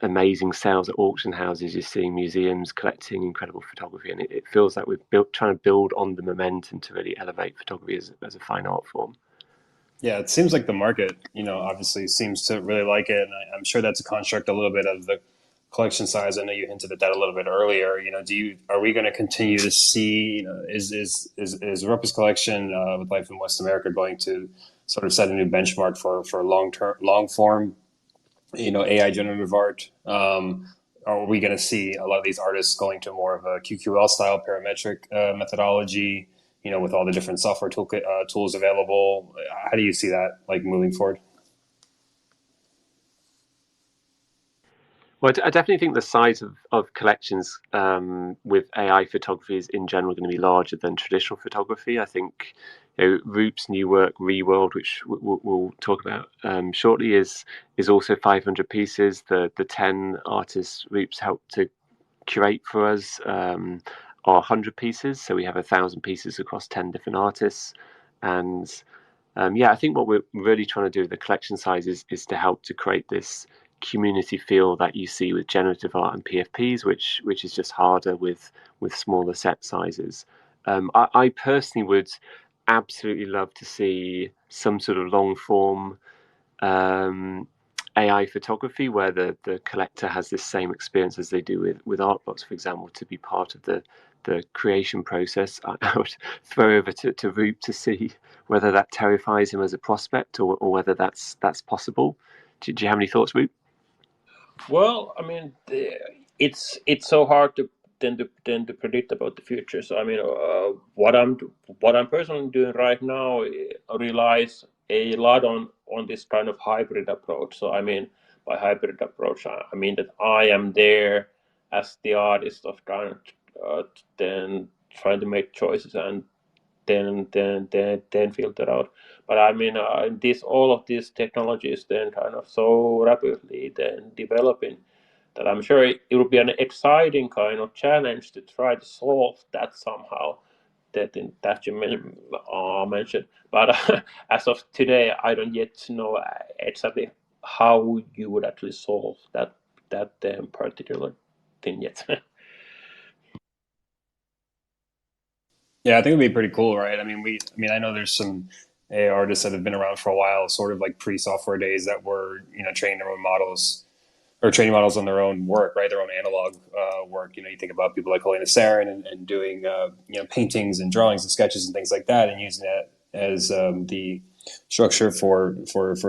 amazing sales at auction houses, you're seeing museums collecting incredible photography, and it feels like we're trying to build on the momentum to really elevate photography as a fine art form. Yeah, it seems like the market, obviously seems to really like it, and I'm sure that's a construct a little bit of the collection size. I know you hinted at that a little bit earlier. Are we going to continue to see, is Roope's collection with Life in West America going to sort of set a new benchmark for long form, AI generative art? Are we going to see a lot of these artists going to more of a QQL style parametric methodology, with all the different software tools available? How do you see that moving forward? Well, I definitely think the size of collections with AI photography is in general going to be larger than traditional photography. I think Roope's new work, Reworld, which we'll talk about shortly, is also 500 pieces. The 10 artists Roope's helped to curate for us are 100 pieces. So we have 1,000 pieces across 10 different artists. And I think what we're really trying to do with the collection size is to help to create this community feel that you see with generative art and PFPs, which is just harder with smaller set sizes. I personally would absolutely love to see some sort of long form AI photography where the collector has this same experience as they do with art blocks, for example, to be part of the creation process. I would throw over to Roope to see whether that terrifies him as a prospect or whether that's possible. Do you have any thoughts, Roope? Well, I mean, it's so hard to then to predict about the future. So I mean, what I'm personally doing right now relies a lot on this kind of hybrid approach. So I mean, by hybrid approach, I mean that I am there as the artist of kind of then trying to make choices and then filter out. But I mean, this all of these technologies then kind of so rapidly then developing that I'm sure it will be an exciting kind of challenge to try to solve that somehow. That you mentioned, but as of today, I don't yet know exactly how you would actually solve that particular thing yet. Yeah, I think it'd be pretty cool, right? I mean, I know there's some AI artists that have been around for a while, sort of like pre-software days, that were, training their own models or training models on their own work, right? Their own analog work. You think about people like Helena Sarin and doing, paintings and drawings and sketches and things like that, and using that as the structure for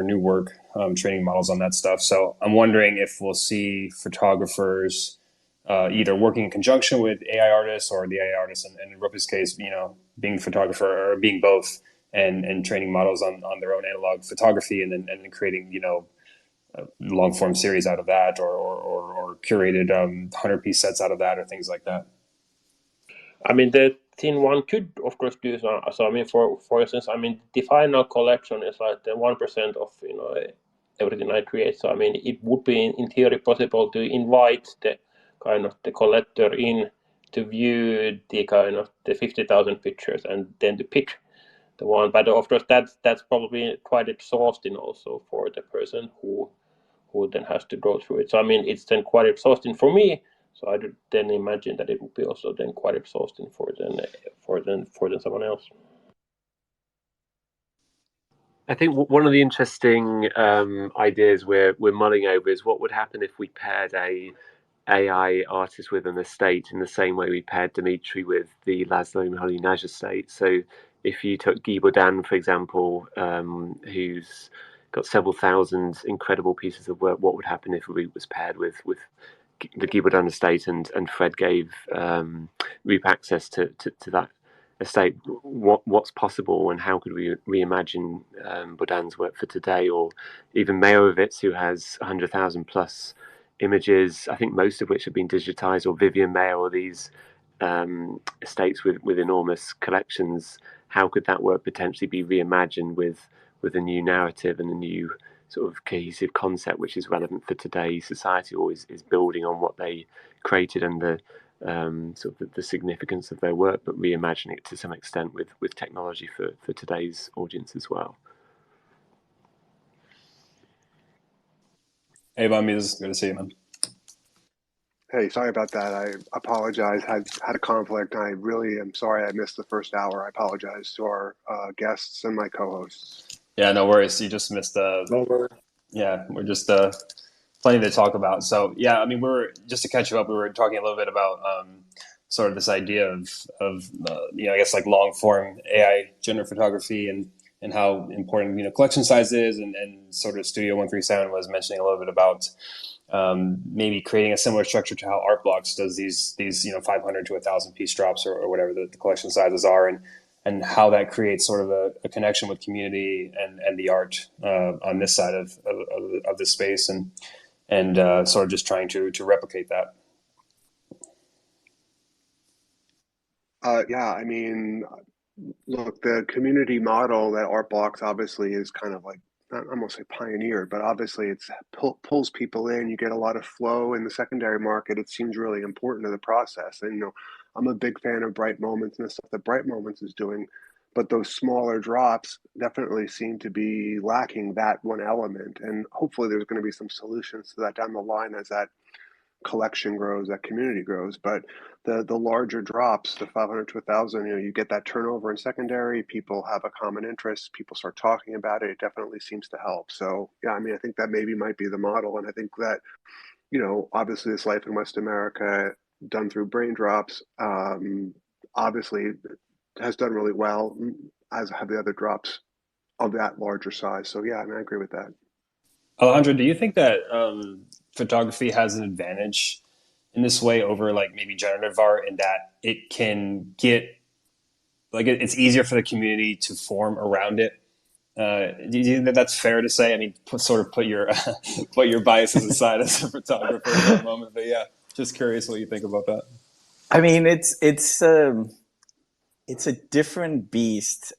new work, training models on that stuff. So I'm wondering if we'll see photographers either working in conjunction with AI artists, or the AI artists, and in Roope's case, being photographer or being both, and training models on their own analog photography, and then creating, long form series out of that, or curated 100-piece sets out of that, or things like that. I mean, the thing one could, of course, do so. I mean, for instance, I mean, the final collection is like the 1% of everything I create. So I mean, it would be in theory possible to invite the kind of the collector in to view the kind of the 50,000 pictures and then to pick the one. But of course, that's probably quite exhausting also for the person who then has to go through it. So I mean, it's then quite exhausting for me. So I would then imagine that it would be also then quite exhausting for someone else. I think one of the interesting ideas we're mulling over is what would happen if we paired a AI artist with an estate in the same way we paired Dimitri with the Laszlo Moholy-Nagy estate. So if you took Guy Bourdin, for example, who's got several thousand incredible pieces of work, what would happen if Roope was paired with the Guy Bourdin estate, and Fred gave Roope access to that estate? What's possible, and how could we reimagine Bourdin's work for today? Or even Meyerowitz, who has 100,000 plus images, I think most of which have been digitized, or Vivian Mayer, or these estates with enormous collections. How could that work potentially be reimagined with a new narrative and a new sort of cohesive concept, which is relevant for today's society, or is building on what they created and the sort of the significance of their work, but reimagining it to some extent with technology for today's audience as well. Hey, Bamiz, good to see you, man. Hey, sorry about that. I apologize. Had a conflict. I really am sorry I missed the first hour. I apologize to our guests and my co-hosts. Yeah, no worries. You just missed yeah, we're just plenty to talk about. So yeah, I mean, just to catch you up, we were talking a little bit about sort of this idea of I guess like long form AI generative photography, and how important collection size is, and sort of Studio 137 was mentioning a little bit about maybe creating a similar structure to how Art Blocks does these 500 to 1,000 piece drops, or whatever the collection sizes are, and how that creates sort of a connection with community and the art on this side of the space, and sort of just trying to replicate that. Yeah, I mean, look, the community model that Art Blocks obviously is kind of like, I'm gonna say pioneered, but obviously it's pulls people in. You get a lot of flow in the secondary market. It seems really important to the process. And I'm a big fan of Bright Moments and the stuff that Bright Moments is doing. but those smaller drops definitely seem to be lacking that one element. And hopefully there's going to be some solutions to that down the line as that collection grows, that community grows. But the larger drops, the 500 to 1,000, you get that turnover in secondary. People have a common interest. People start talking about it. It definitely seems to help. So yeah, I mean, I think that maybe might be the model, and I think that obviously this Life in West America done through brain drops, obviously has done really well, as have the other drops of that larger size. So yeah, I mean, I agree with that. Alejandro, do you think that photography has an advantage in this way over like maybe generative art in that it can get like it's easier for the community to form around it? Do you think that that's fair to say? I mean, sort of put your put your biases aside as a photographer for a moment, but yeah, just curious what you think about that. I mean, it's a different beast.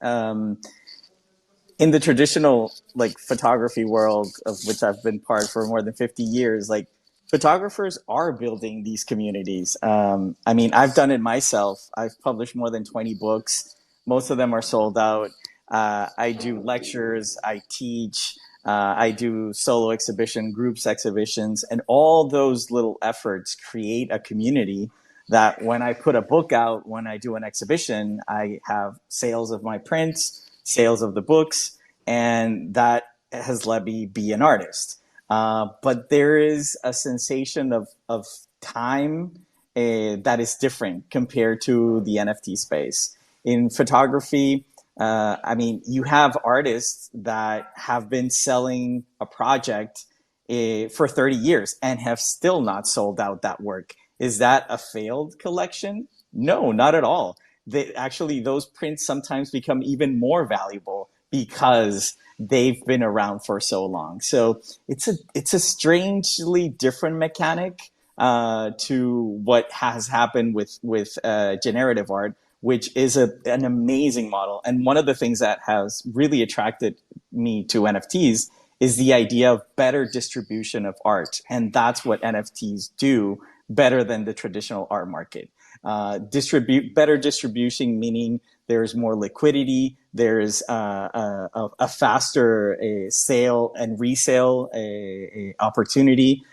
In the traditional like photography world, of which I've been part for more than 50 years, like photographers are building these communities. I mean, I've done it myself. I've published more than 20 books. Most of them are sold out. I do lectures, I teach, I do solo exhibition, groups exhibitions, and all those little efforts create a community that when I put a book out, when I do an exhibition, I have sales of my prints, sales of the books, and that has let me be an artist. But there is a sensation of time that is different compared to the NFT space. In photography, I mean, you have artists that have been selling a project for 30 years and have still not sold out that work. Is that a failed collection? No, not at all. Actually, those prints sometimes become even more valuable because they've been around for so long. So it's a strangely different mechanic to what has happened with generative art, which is an amazing model. And one of the things that has really attracted me to NFTs is the idea of better distribution of art, and that's what NFTs do better than the traditional art market. Better distribution, meaning there's more liquidity, there's a faster sale and resale opportunity.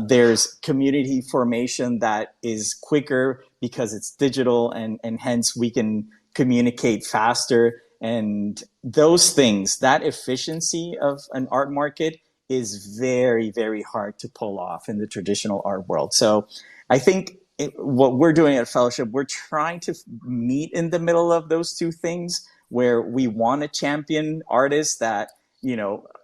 There's community formation that is quicker because it's digital, and hence we can communicate faster. And those things, that efficiency of an art market is very, very hard to pull off in the traditional art world. So I think what we're doing at Fellowship, we're trying to meet in the middle of those two things, where we want to champion artists that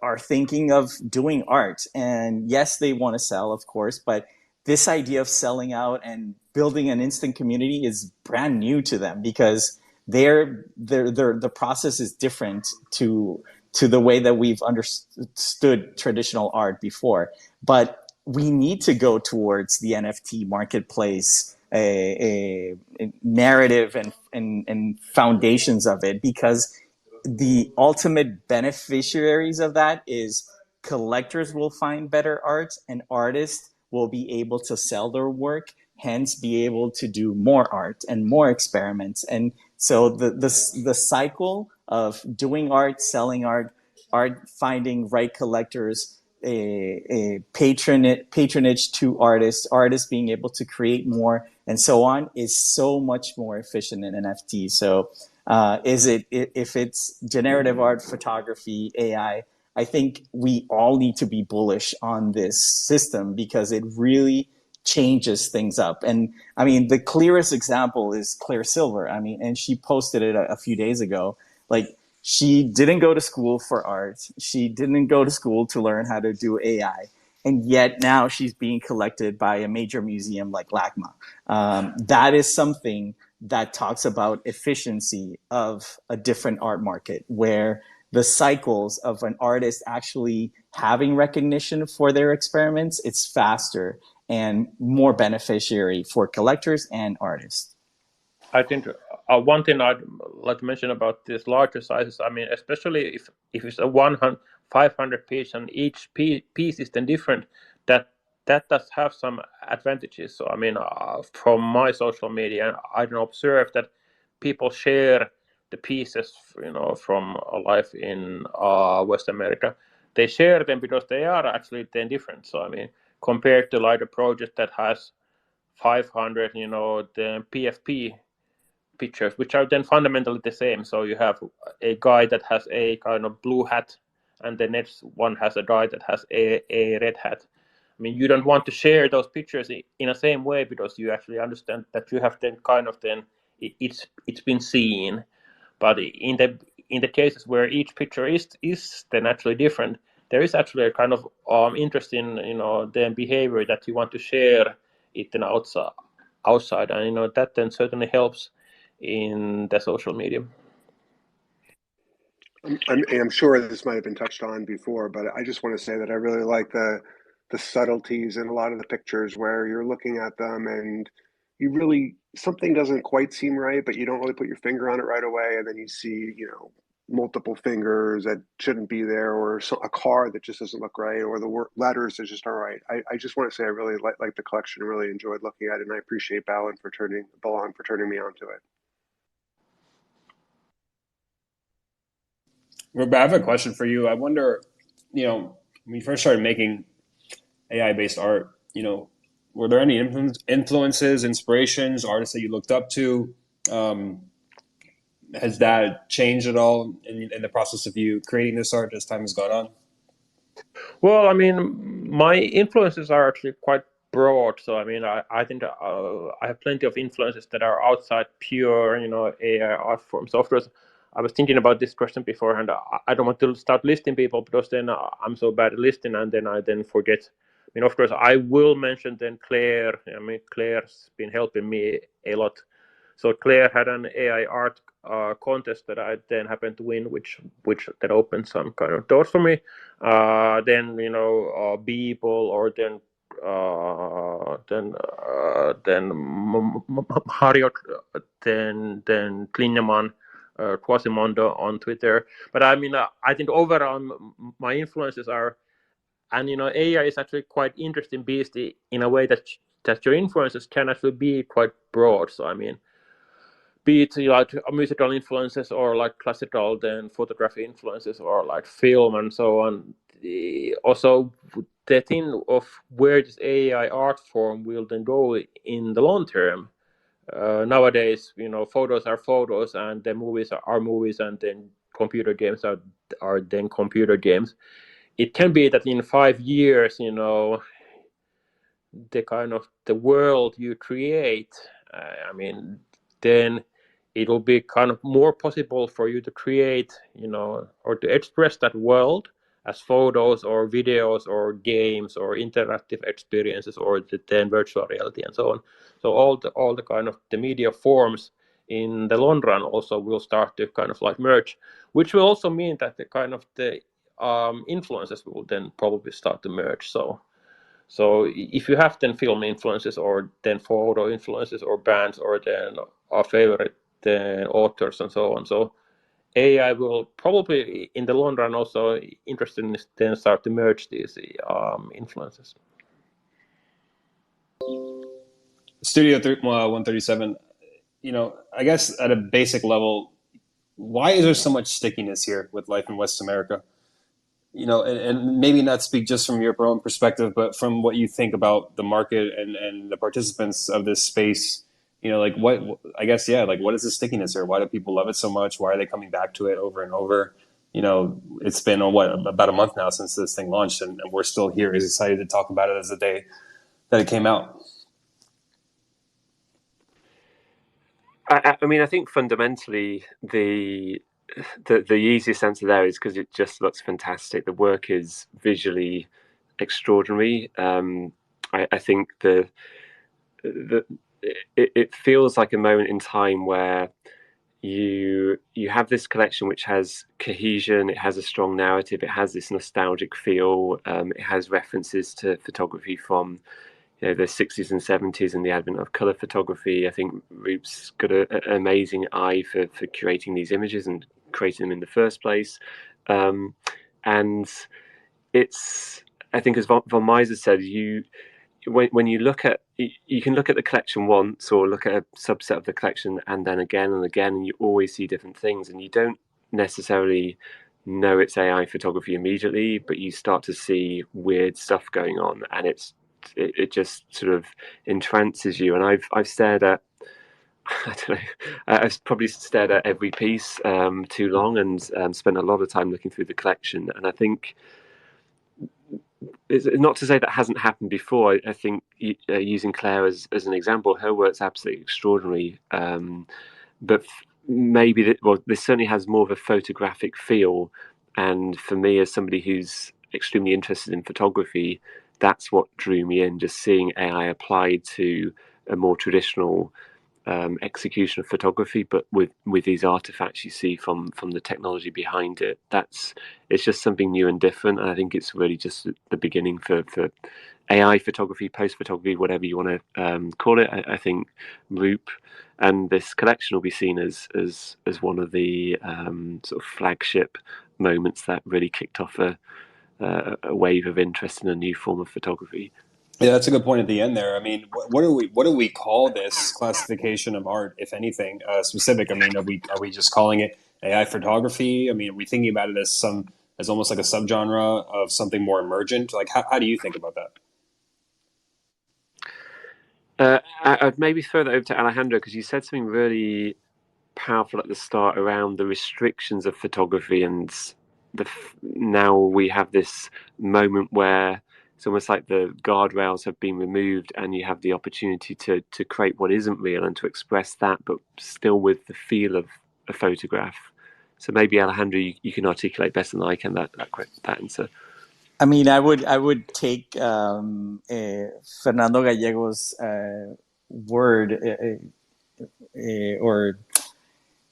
are thinking of doing art. And yes, they want to sell, of course, but this idea of selling out and building an instant community is brand new to them, because the process is different to the way that we've understood traditional art before. But we need to go towards the NFT marketplace, a narrative and foundations of it, because the ultimate beneficiaries of that is collectors will find better art, and artists will be able to sell their work, hence be able to do more art and more experiments. And so the cycle of doing art, selling art, finding right collectors, a patronage to artists being able to create more, and so on, is so much more efficient in NFT. So if it's generative art, photography, AI, I think we all need to be bullish on this system, because it really changes things up. And I mean, the clearest example is Claire Silver. I mean, and she posted it a few days ago. Like, she didn't go to school for art. She didn't go to school to learn how to do AI. And yet now she's being collected by a major museum like LACMA. That is something that talks about efficiency of a different art market, where the cycles of an artist actually having recognition for their experiments, it's faster and more beneficiary for collectors and artists. I think one thing I'd like to mention about these larger sizes, I mean, especially if it's a 100, 500 piece and each piece is then different, that does have some advantages. So I mean, from my social media, I can observe that people share the pieces, from a life in West America. They share them because they are actually then different. So I mean, compared to like a project that has 500, the PFP pictures, which are then fundamentally the same. So you have a guy that has a kind of blue hat, and the next one has a guy that has a red hat. I mean, you don't want to share those pictures in the same way because you actually understand that you have then it's been seen. But in the cases where each picture is then actually different, there is actually a kind of interesting then behavior that you want to share it then outside, and that then certainly helps in the social media. I'm sure this might have been touched on before, but I just want to say that I really like the subtleties in a lot of the pictures where you're looking at them and you really something doesn't quite seem right, but you don't really put your finger on it right away, and then you see multiple fingers that shouldn't be there, or a car that just doesn't look right, or the letters that just aren't right. I just want to say I really like the collection, really enjoyed looking at it, and I appreciate Balon for turning me onto it. Roope, I have a question for you. I wonder, when you first started making AI-based art, were there any influences, inspirations, artists that you looked up to? Has that changed at all in the process of you creating this art as time has gone on? Well, I mean, my influences are actually quite broad. So, I mean, I think I have plenty of influences that are outside pure, AI art forms. So, of course, I was thinking about this question before, and I don't want to start listing people because then I'm so bad at listing, and then I forget. I mean, of course, I will mention then Claire. I mean, Claire's been helping me a lot. So Claire had an AI art contest that I then happened to win, which that opened some kind of doors for me. Then Beeple, or then Harriot, then Klinjaman, Quasimodo on Twitter. But I mean, I think overall my influences are, and AI is actually quite interesting beast in a way that your influences can actually be quite broad. So I mean, be it like musical influences or like classical then photography influences or like film and so on. Also, the thing of where this AI art form will then go in the long term. Nowadays, photos are photos, and the movies are movies, and then computer games are then computer games. It can be that in 5 years, the kind of the world you create, I mean, then it will be kind of more possible for you to create, or to express that world as photos or videos or games or interactive experiences or then virtual reality and so on. So all the kind of the media forms in the long run also will start to kind of like merge, which will also mean that the kind of the influences will then probably start to merge. So if you have then film influences or then photo influences or bands or then our favorite authors and so on, so AI will probably in the long run also interestingly then start to merge these influences. Studio 137, I guess at a basic level, why is there so much stickiness here with life in West America? And maybe not speak just from your own perspective, but from what you think about the market and the participants of this space. Like I guess, yeah, like what is the stickiness here? Why do people love it so much? Why are they coming back to it over and over? It's been about a month now since this thing launched, and we're still here, as excited to talk about it as the day that it came out. I mean, I think fundamentally the easiest answer there is because it just looks fantastic. The work is visually extraordinary. I think it feels like a moment in time where you have this collection which has cohesion, it has a strong narrative, it has this nostalgic feel, it has references to photography from the 60s and 70s and the advent of color photography. I think Roope's got an amazing eye for curating these images and creating them in the first place. And it's, I think, as von Miser said, when you look at, you can look at the collection once or look at a subset of the collection and then again and again, and you always see different things, and you don't necessarily know it's AI photography immediately, but you start to see weird stuff going on, and it just sort of entrances you. And I've stared at, I don't know, I've probably stared at every piece too long, and spent a lot of time looking through the collection. And I think, it's not to say that hasn't happened before. I think using Claire as an example, her work's absolutely extraordinary. But maybe this certainly has more of a photographic feel. And for me, as somebody who's extremely interested in photography, that's what drew me in. Just seeing AI applied to a more traditional execution of photography, but with these artifacts you see from the technology behind it. It's just something new and different, and I think it's really just the beginning for AI photography, post photography, whatever you want to call it. I think Roope and this collection will be seen as one of the sort of flagship moments that really kicked off a wave of interest in a new form of photography. Yeah, that's a good point at the end there. I mean, what do we call this classification of art, if anything, specific? I mean, are we just calling it AI photography? I mean, are we thinking about it as almost like a subgenre of something more emergent? Like, how do you think about that? I'd maybe throw that over to Alejandro, because you said something really powerful at the start around the restrictions of photography, and now we have this moment where it's almost like the guardrails have been removed, and you have the opportunity to create what isn't real and to express that, but still with the feel of a photograph. So maybe Alejandro, you can articulate better than I can that answer. I mean, I would take Fernando Gallego's word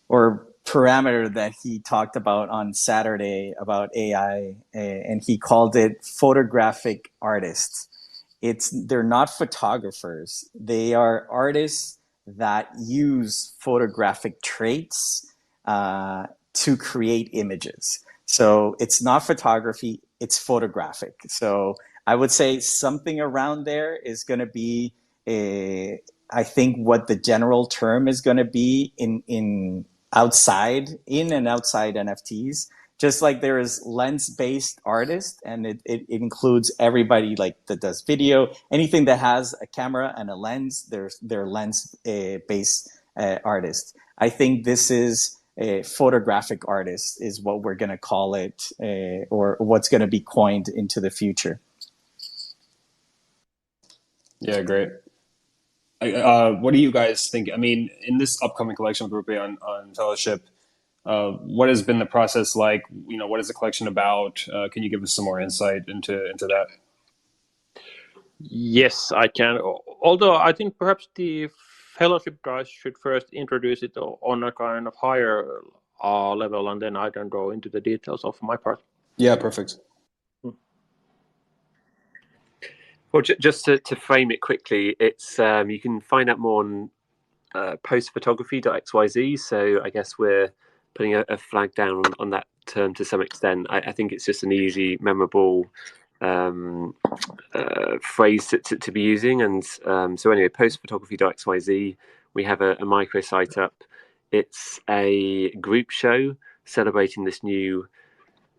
or parameter that he talked about on Saturday about AI, and he called it photographic artists. They're not photographers. They are artists that use photographic traits to create images. So it's not photography, it's photographic. So I would say something around there is going to be I think what the general term is going to be in and outside NFTs. Just like there is lens-based artists, and it includes everybody like that does video, anything that has a camera and a lens. They're lens-based artists. I think this is a photographic artist is what we're going to call it, or what's going to be coined into the future. Yeah, great. What do you guys think? I mean, in this upcoming collection of Roope on Fellowship, what has been the process like? You know, what is the collection about? Can you give us some more insight into that? Yes, I can. Although I think perhaps the Fellowship guys should first introduce it on a kind of higher level, and then I can go into the details of my part. Yeah, perfect. Well, just to frame it quickly, it's you can find out more on postphotography.xyz. So I guess we're putting a flag down on that term to some extent. I think it's just an easy, memorable phrase to be using. And so anyway, postphotography.xyz, we have a microsite up. It's a group show celebrating this new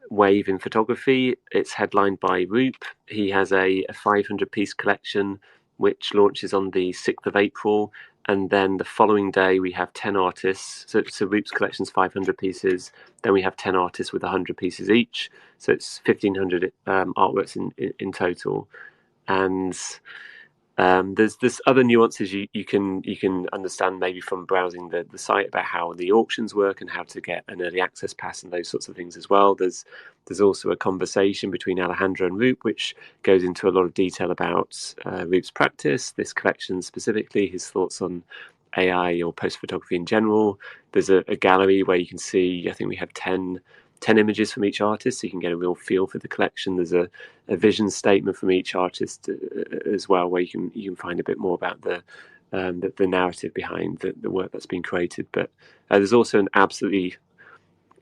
wave in photography. It's headlined by Roope. He has a 500-piece collection which launches on the 6th of April. And then the following day, we have 10 artists. So Roope's collection's 500 pieces. Then we have 10 artists with 100 pieces each. So it's 1,500 artworks in total. And there's other nuances you can understand maybe from browsing the site about how the auctions work and how to get an early access pass and those sorts of things as well. There's also a conversation between Alejandro and Roope, which goes into a lot of detail about Roope's practice, this collection specifically, his thoughts on AI or post photography in general. There's a gallery where you can see, I think we have 10 images from each artist, so you can get a real feel for the collection. There's a vision statement from each artist as well, where you can find a bit more about the narrative behind the work that's been created. But there's also an absolutely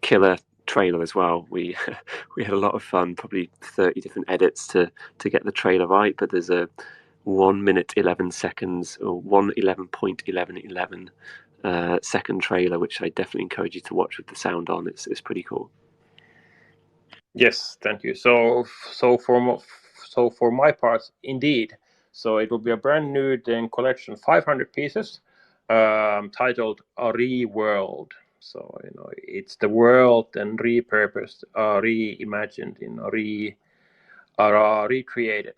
killer trailer as well. We had a lot of fun, probably 30 different edits to get the trailer right. But there's 1 minute 11 seconds or 1:11.1111 second trailer, which I definitely encourage you to watch with the sound on. It's pretty cool. Yes, thank you. So for my part, indeed. So it will be a brand new then collection, 500 pieces, titled A Re-World. So it's the world and repurposed, reimagined, recreated.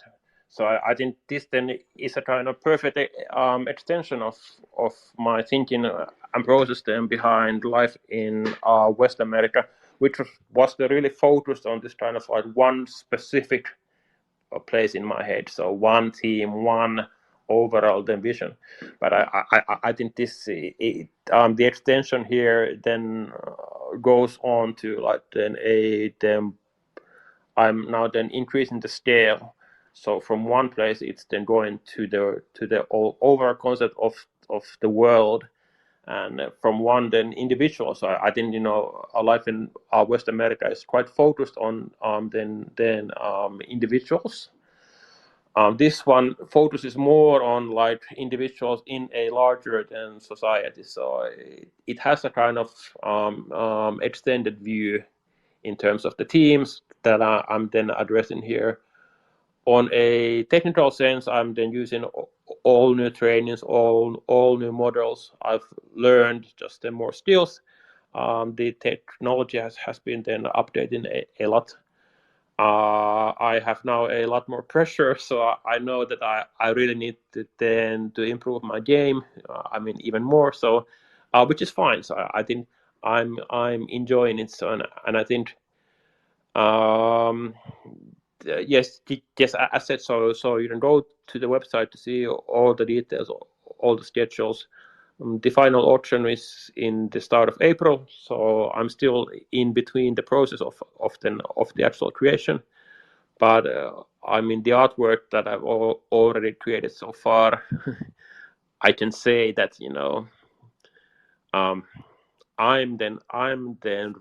So I think this then is a kind of perfect extension of my thinking and process then behind life in West America, which was really focused on this kind of like one specific place in my head. So one theme, one overall then vision. But I think this the extension here then goes on to like then I'm now then increasing the scale. So from one place, it's then going to the overall concept of the world, and from one then individual. So I think our life in West America is quite focused on individuals. This one focuses more on like individuals in a larger than society. So it has a kind of extended view in terms of the teams that I'm then addressing here. On a technical sense, I'm then using all new trainings, all new models. I've learned just more skills. The technology has been then updating a lot. I have now a lot more pressure, so I know that I really need to improve my game. Even more so, which is fine. So I think I'm enjoying it. So and I think yes, I said so. So you can go to the website to see all the details, all the schedules. The final auction is in the start of April, so I'm still in between the process of the actual creation. But the artwork that I've already created so far, I can say that I'm then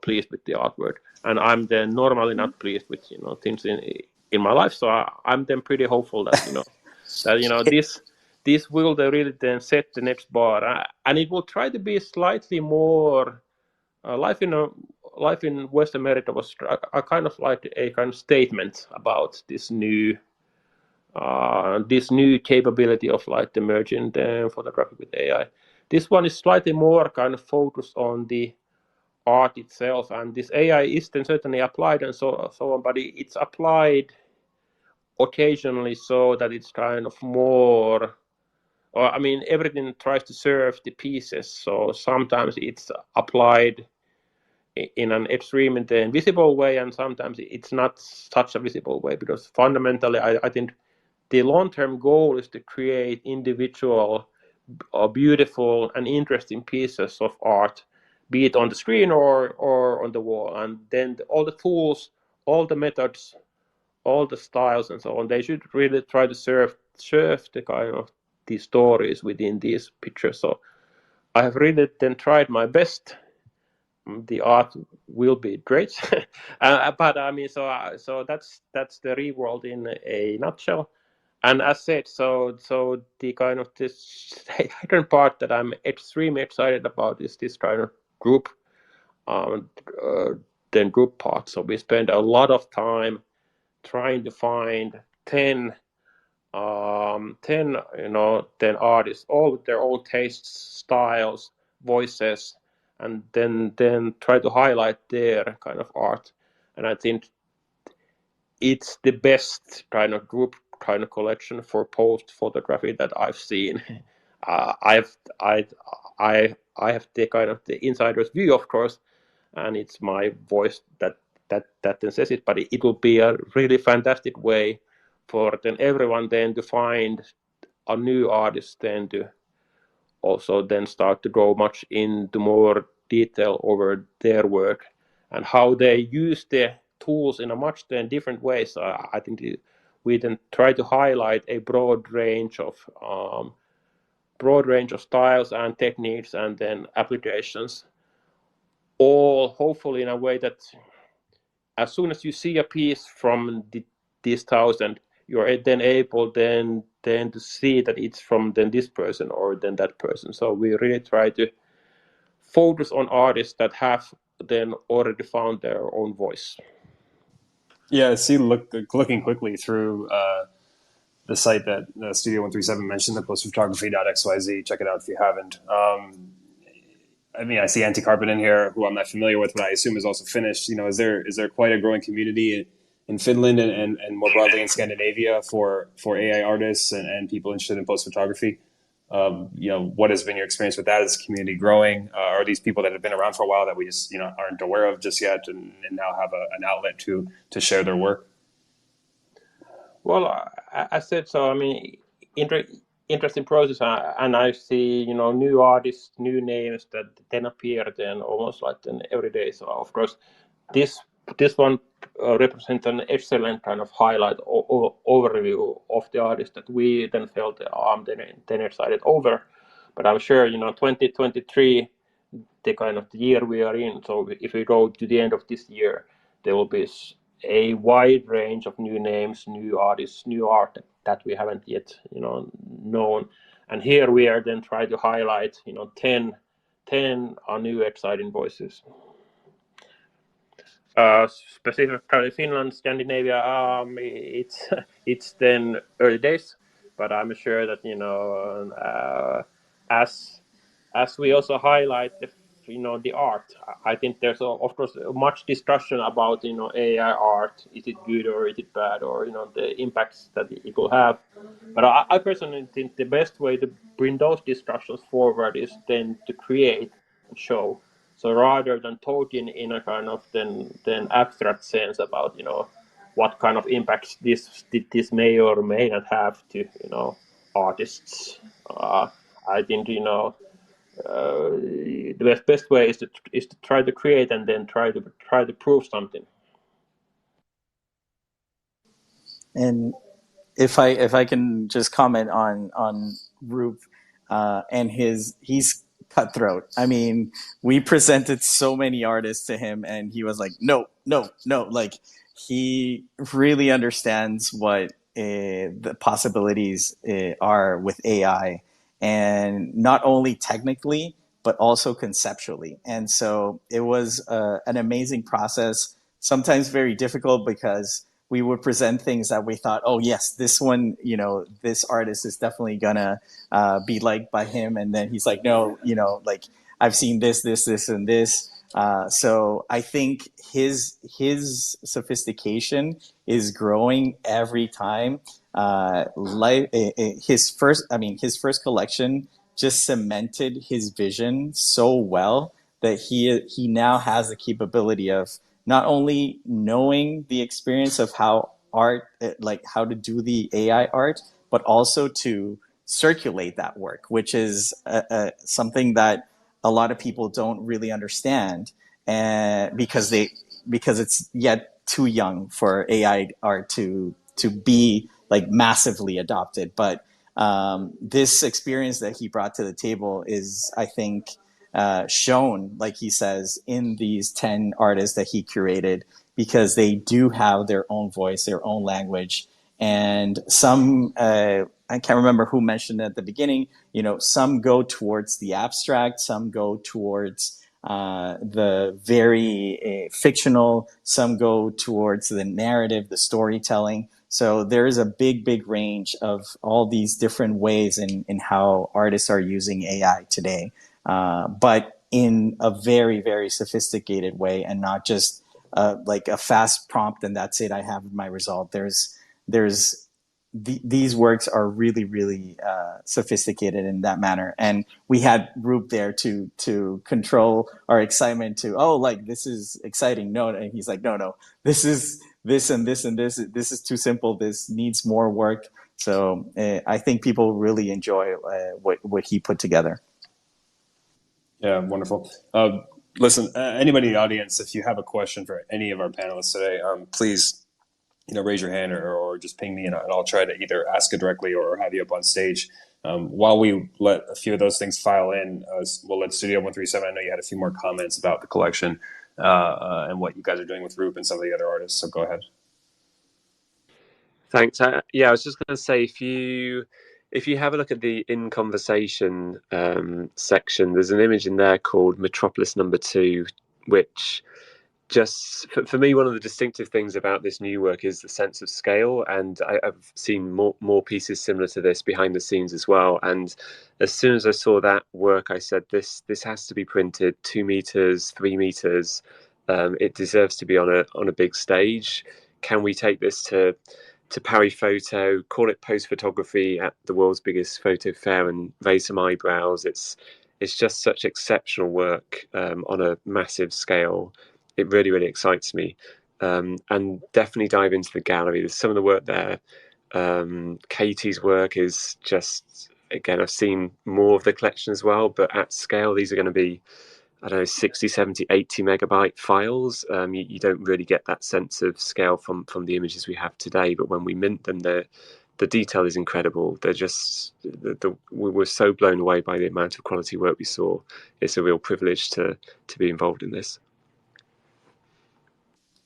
pleased with the artwork, and I'm then normally not pleased with things in my life. So I'm then pretty hopeful that this will then really then set the next bar, and it will try to be slightly more life in West America was a kind of like a kind of statement about this new capability of like the merging photography with AI. This one is slightly more kind of focused on the art itself, and this AI is then certainly applied and so on, but it's applied occasionally so that it's kind of more, or everything tries to serve the pieces. So sometimes it's applied in an extreme and visible way, and sometimes it's not such a visible way, because fundamentally I think the long-term goal is to create individual beautiful and interesting pieces of art, be it on the screen or on the wall. And then all the tools, all the methods, all the styles and so on, they should really try to serve the kind of these stories within these pictures. So I have really then tried my best. The art will be great, but so that's the Reworld in a nutshell. And as said, so the kind of this second part that I'm extremely excited about is this kind of group, then group part. So we spend a lot of time trying to find 10 10 artists, all with their own tastes, styles, voices, and then try to highlight their kind of art. And I think it's the best kind of group kind of collection for post photography that I've seen. I have the kind of the insider's view, of course, and it's my voice that then says it. But it will be a really fantastic way for then everyone then to find a new artist, then to also then start to go much into more detail over their work and how they use the tools in a much then different way. So I think we then try to highlight a broad range of styles and techniques and then applications, all hopefully in a way that as soon as you see a piece from these 1,000, you're then able then to see that it's from then this person or then that person. So we really try to focus on artists that have then already found their own voice. Yeah, see, looking quickly through the site that Studio 137 mentioned, the postphotography.xyz. Check it out if you haven't. I mean, I see Anti-Carpet in here, who I'm not familiar with, but I assume is also Finnish. You know, is there quite a growing community in Finland and more broadly in Scandinavia for AI artists and people interested in post photography? You know, what has been your experience with that? Is the community growing? Are these people that have been around for a while that we just aren't aware of just yet, and now have an outlet to share their work? Well, I said so. I mean, interesting process, and I see new artists, new names that then appear then almost like then every day. So of course, this one represents an excellent kind of highlight overview of the artist that we then felt I'm then excited over. But I'm sure 2023, the kind of the year we are in. So if we go to the end of this year, there will be a wide range of new names, new artists, new art that we haven't yet known. And here we are then trying to highlight 10 are new exciting voices. Specifically Finland, Scandinavia, it's then early days, but I'm sure that as we also highlight the art, I think there's of course much discussion about AI art. Is it good or is it bad, or the impacts that it will have. But I personally think the best way to bring those discussions forward is then to create and show. So rather than talking in a kind of then abstract sense about what kind of impacts this may or may not have to artists, I think the best way is to try to create and then try to prove something. And if I can just comment on Roope and he's cutthroat. I mean, we presented so many artists to him, and he was like, no, no, no. Like, he really understands what the possibilities are with AI, and not only technically but also conceptually. And so it was an amazing process. Sometimes very difficult because we would present things that we thought, oh yes, this one, this artist is definitely gonna be liked by him, and then he's like, no, like I've seen this, and this. So I think his sophistication is growing every time. His first collection just cemented his vision so well that he now has the capability of not only knowing the experience of how art, like how to do the AI art, but also to circulate that work, which is something that a lot of people don't really understand, and because it's yet too young for AI art to be like massively adopted. But this experience that he brought to the table is, I think, shown, like he says, in these 10 artists that he curated, because they do have their own voice, their own language. And some, I can't remember who mentioned it at the beginning, some go towards the abstract, some go towards the very fictional, some go towards the narrative, the storytelling. So there is a big range of all these different ways in how artists are using AI today. But in a very sophisticated way, and not just like a fast prompt and that's it, I have my result. These works are really sophisticated in that manner, and we had Roope there to control our excitement to, oh, like, this is exciting. No, and he's like, no, this is this and this and this is too simple. This needs more work. So I think people really enjoy what he put together. Yeah, wonderful. Listen, anybody in the audience, if you have a question for any of our panelists today, please, raise your hand or just ping me, and I'll try to either ask it directly or have you up on stage. While we let a few of those things file in, we'll let Studio 137. I know you had a few more comments about the collection and what you guys are doing with Roope and some of the other artists. So go ahead. Thanks. Yeah, I was just going to say, if you have a look at the in conversation section, there's an image in there called Metropolis Number Two, which just for me, one of the distinctive things about this new work is the sense of scale, and I've seen more pieces similar to this behind the scenes as well. And as soon as I saw that work, I said, this has to be printed 2 meters, 3 meters. It deserves to be on a big stage. Can we take this to Paris Photo, call it post photography at the world's biggest photo fair, and raise some eyebrows? It's just such exceptional work on a massive scale. It really, really excites me. And definitely dive into the gallery. There's some of the work there. Katie's work is just, again, I've seen more of the collection as well, but at scale, these are going to be, I don't know, 60, 70, 80 megabyte files. You don't really get that sense of scale from the images we have today, but when we mint them, the detail is incredible. They're just, we were so blown away by the amount of quality work we saw. It's a real privilege to be involved in this.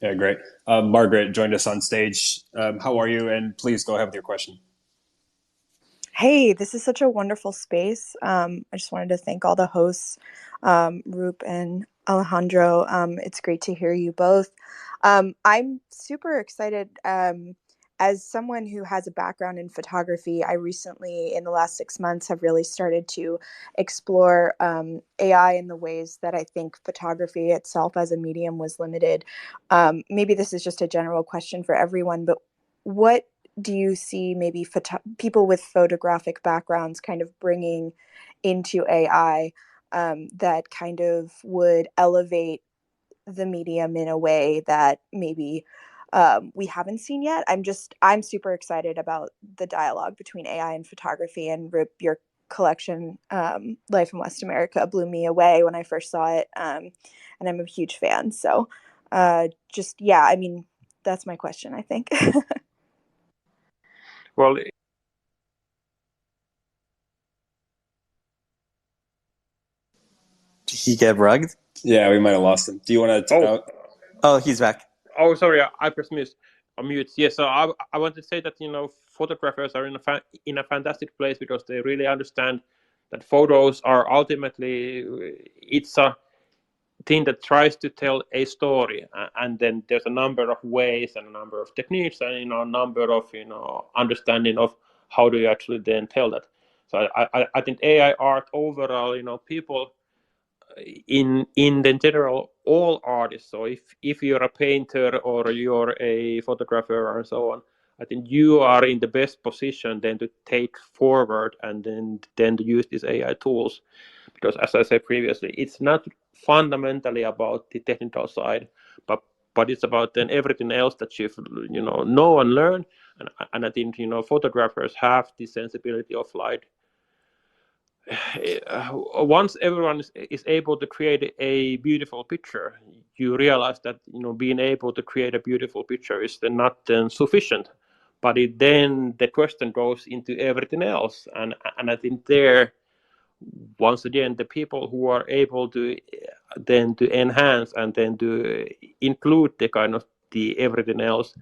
Yeah, great. Margaret joined us on stage. How are you? And please go ahead with your question. Hey, this is such a wonderful space. I just wanted to thank all the hosts, Roope and Alejandro. It's great to hear you both. I'm super excited. As someone who has a background in photography, I recently, in the last 6 months, have really started to explore AI in the ways that I think photography itself as a medium was limited. Maybe this is just a general question for everyone, but what do you see maybe people with photographic backgrounds kind of bringing into AI that kind of would elevate the medium in a way that maybe we haven't seen yet? I'm super excited about the dialogue between AI and photography, and Rip, your collection, Life in West America, blew me away when I first saw it, and I'm a huge fan. So yeah, I mean, that's my question, I think. Well, Did he get rugged? Yeah, we might have lost him. Do you want to? Oh, he's back. oh, sorry, I pressed mute. Yes, so I want to say that photographers are in a fantastic place because they really understand that photos are ultimately, it's a thing that tries to tell a story, and then there's a number of ways and a number of techniques and a number of understanding of how do you actually then tell that. So I think AI art overall, people in the general, all artists. So if you're a painter or you're a photographer or so on, I think you are in the best position then to take forward and then to use these AI tools, because as I said previously, it's not fundamentally about the technical side, but it's about then everything else that you know and learn. And I think photographers have the sensibility of light. Once everyone is able to create a beautiful picture, you realize that being able to create a beautiful picture is then not then sufficient, but then the question goes into everything else. And I think there, once again, the people who are able to then to enhance and then to include the kind of the everything else,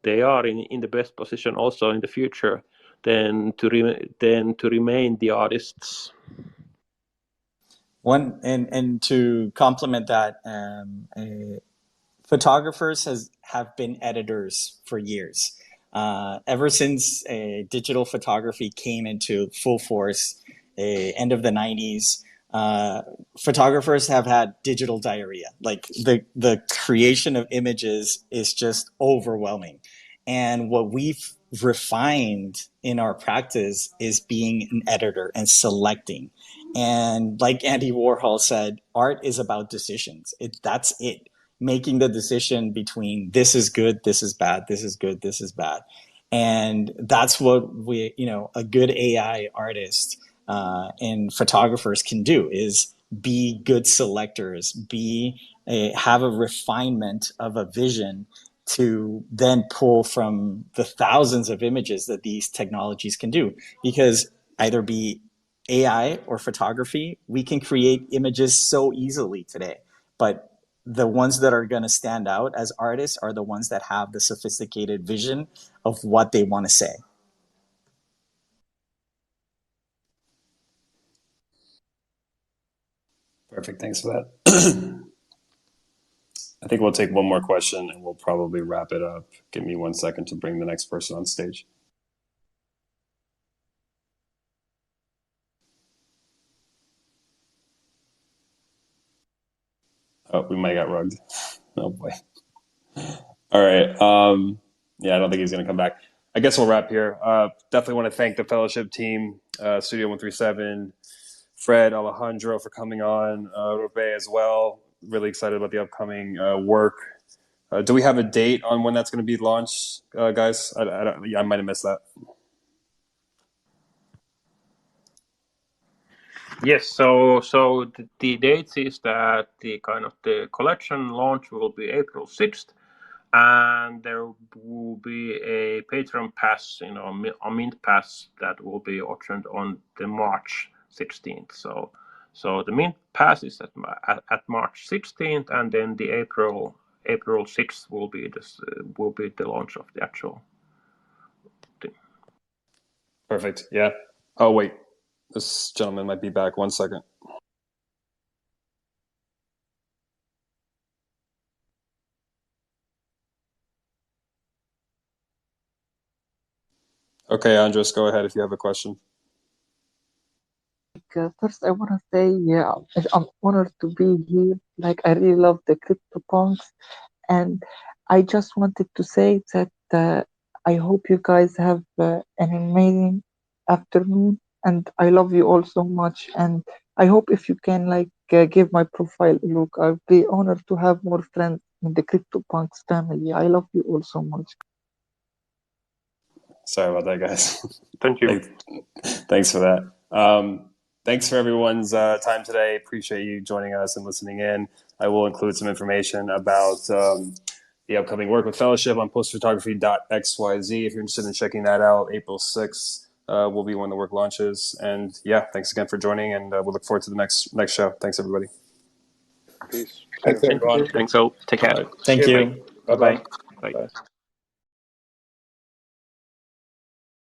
they are in the best position also in the future then to remain the artists. And to complement that, photographers have been editors for years. Ever since digital photography came into full force, end of the 90s, photographers have had digital diarrhea. Like the creation of images is just overwhelming. And what we've refined in our practice is being an editor and selecting. And like Andy Warhol said, art is about decisions. That's it. Making the decision between this is good, this is bad, this is good, this is bad. And that's what a good AI artist and photographers can do, is be good selectors, have a refinement of a vision to then pull from the thousands of images that these technologies can do. Because either be AI or photography, we can create images so easily today. But the ones that are going to stand out as artists are the ones that have the sophisticated vision of what they want to say. Perfect. Thanks for that. I think we'll take one more question and we'll probably wrap it up. Give me 1 second to bring the next person on stage. Oh, we might got rugged. Oh boy. All right. Yeah, I don't think he's going to come back. I guess we'll wrap here. Definitely want to thank the Fellowship team, Studio 137, Fred, Alejandro for coming on, Roope as well. Really excited about the upcoming work. Do we have a date on when that's going to be launched, guys? I might have missed that. Yes, so the date is that the collection launch will be April 6th, and there will be a Patreon pass, a mint pass that will be auctioned on the March 16th. So the mint pass is at March 16th, and then the April 6th will be the launch of the actual thing. Perfect. Yeah. Oh wait, this gentleman might be back. 1 second. Okay, Andres, go ahead if you have a question. First, I want to say, yeah, I'm honored to be here. Like, I really love the CryptoPunks, and I just wanted to say that I hope you guys have an amazing afternoon, and I love you all so much. And I hope if you can give my profile a look, I'll be honored to have more friends in the CryptoPunks family. I love you all so much. Sorry about that, guys. Thank you. Thanks for that. Thanks for everyone's time today. Appreciate you joining us and listening in. I will include some information about the upcoming work with Fellowship on postphotography.xyz. If you're interested in checking that out, April 6th will be when the work launches. And yeah, thanks again for joining, and we'll look forward to the next show. Thanks, everybody. Peace. Thanks, everyone. Thanks all. Take care. All right. Thank you. Bye-bye. Bye.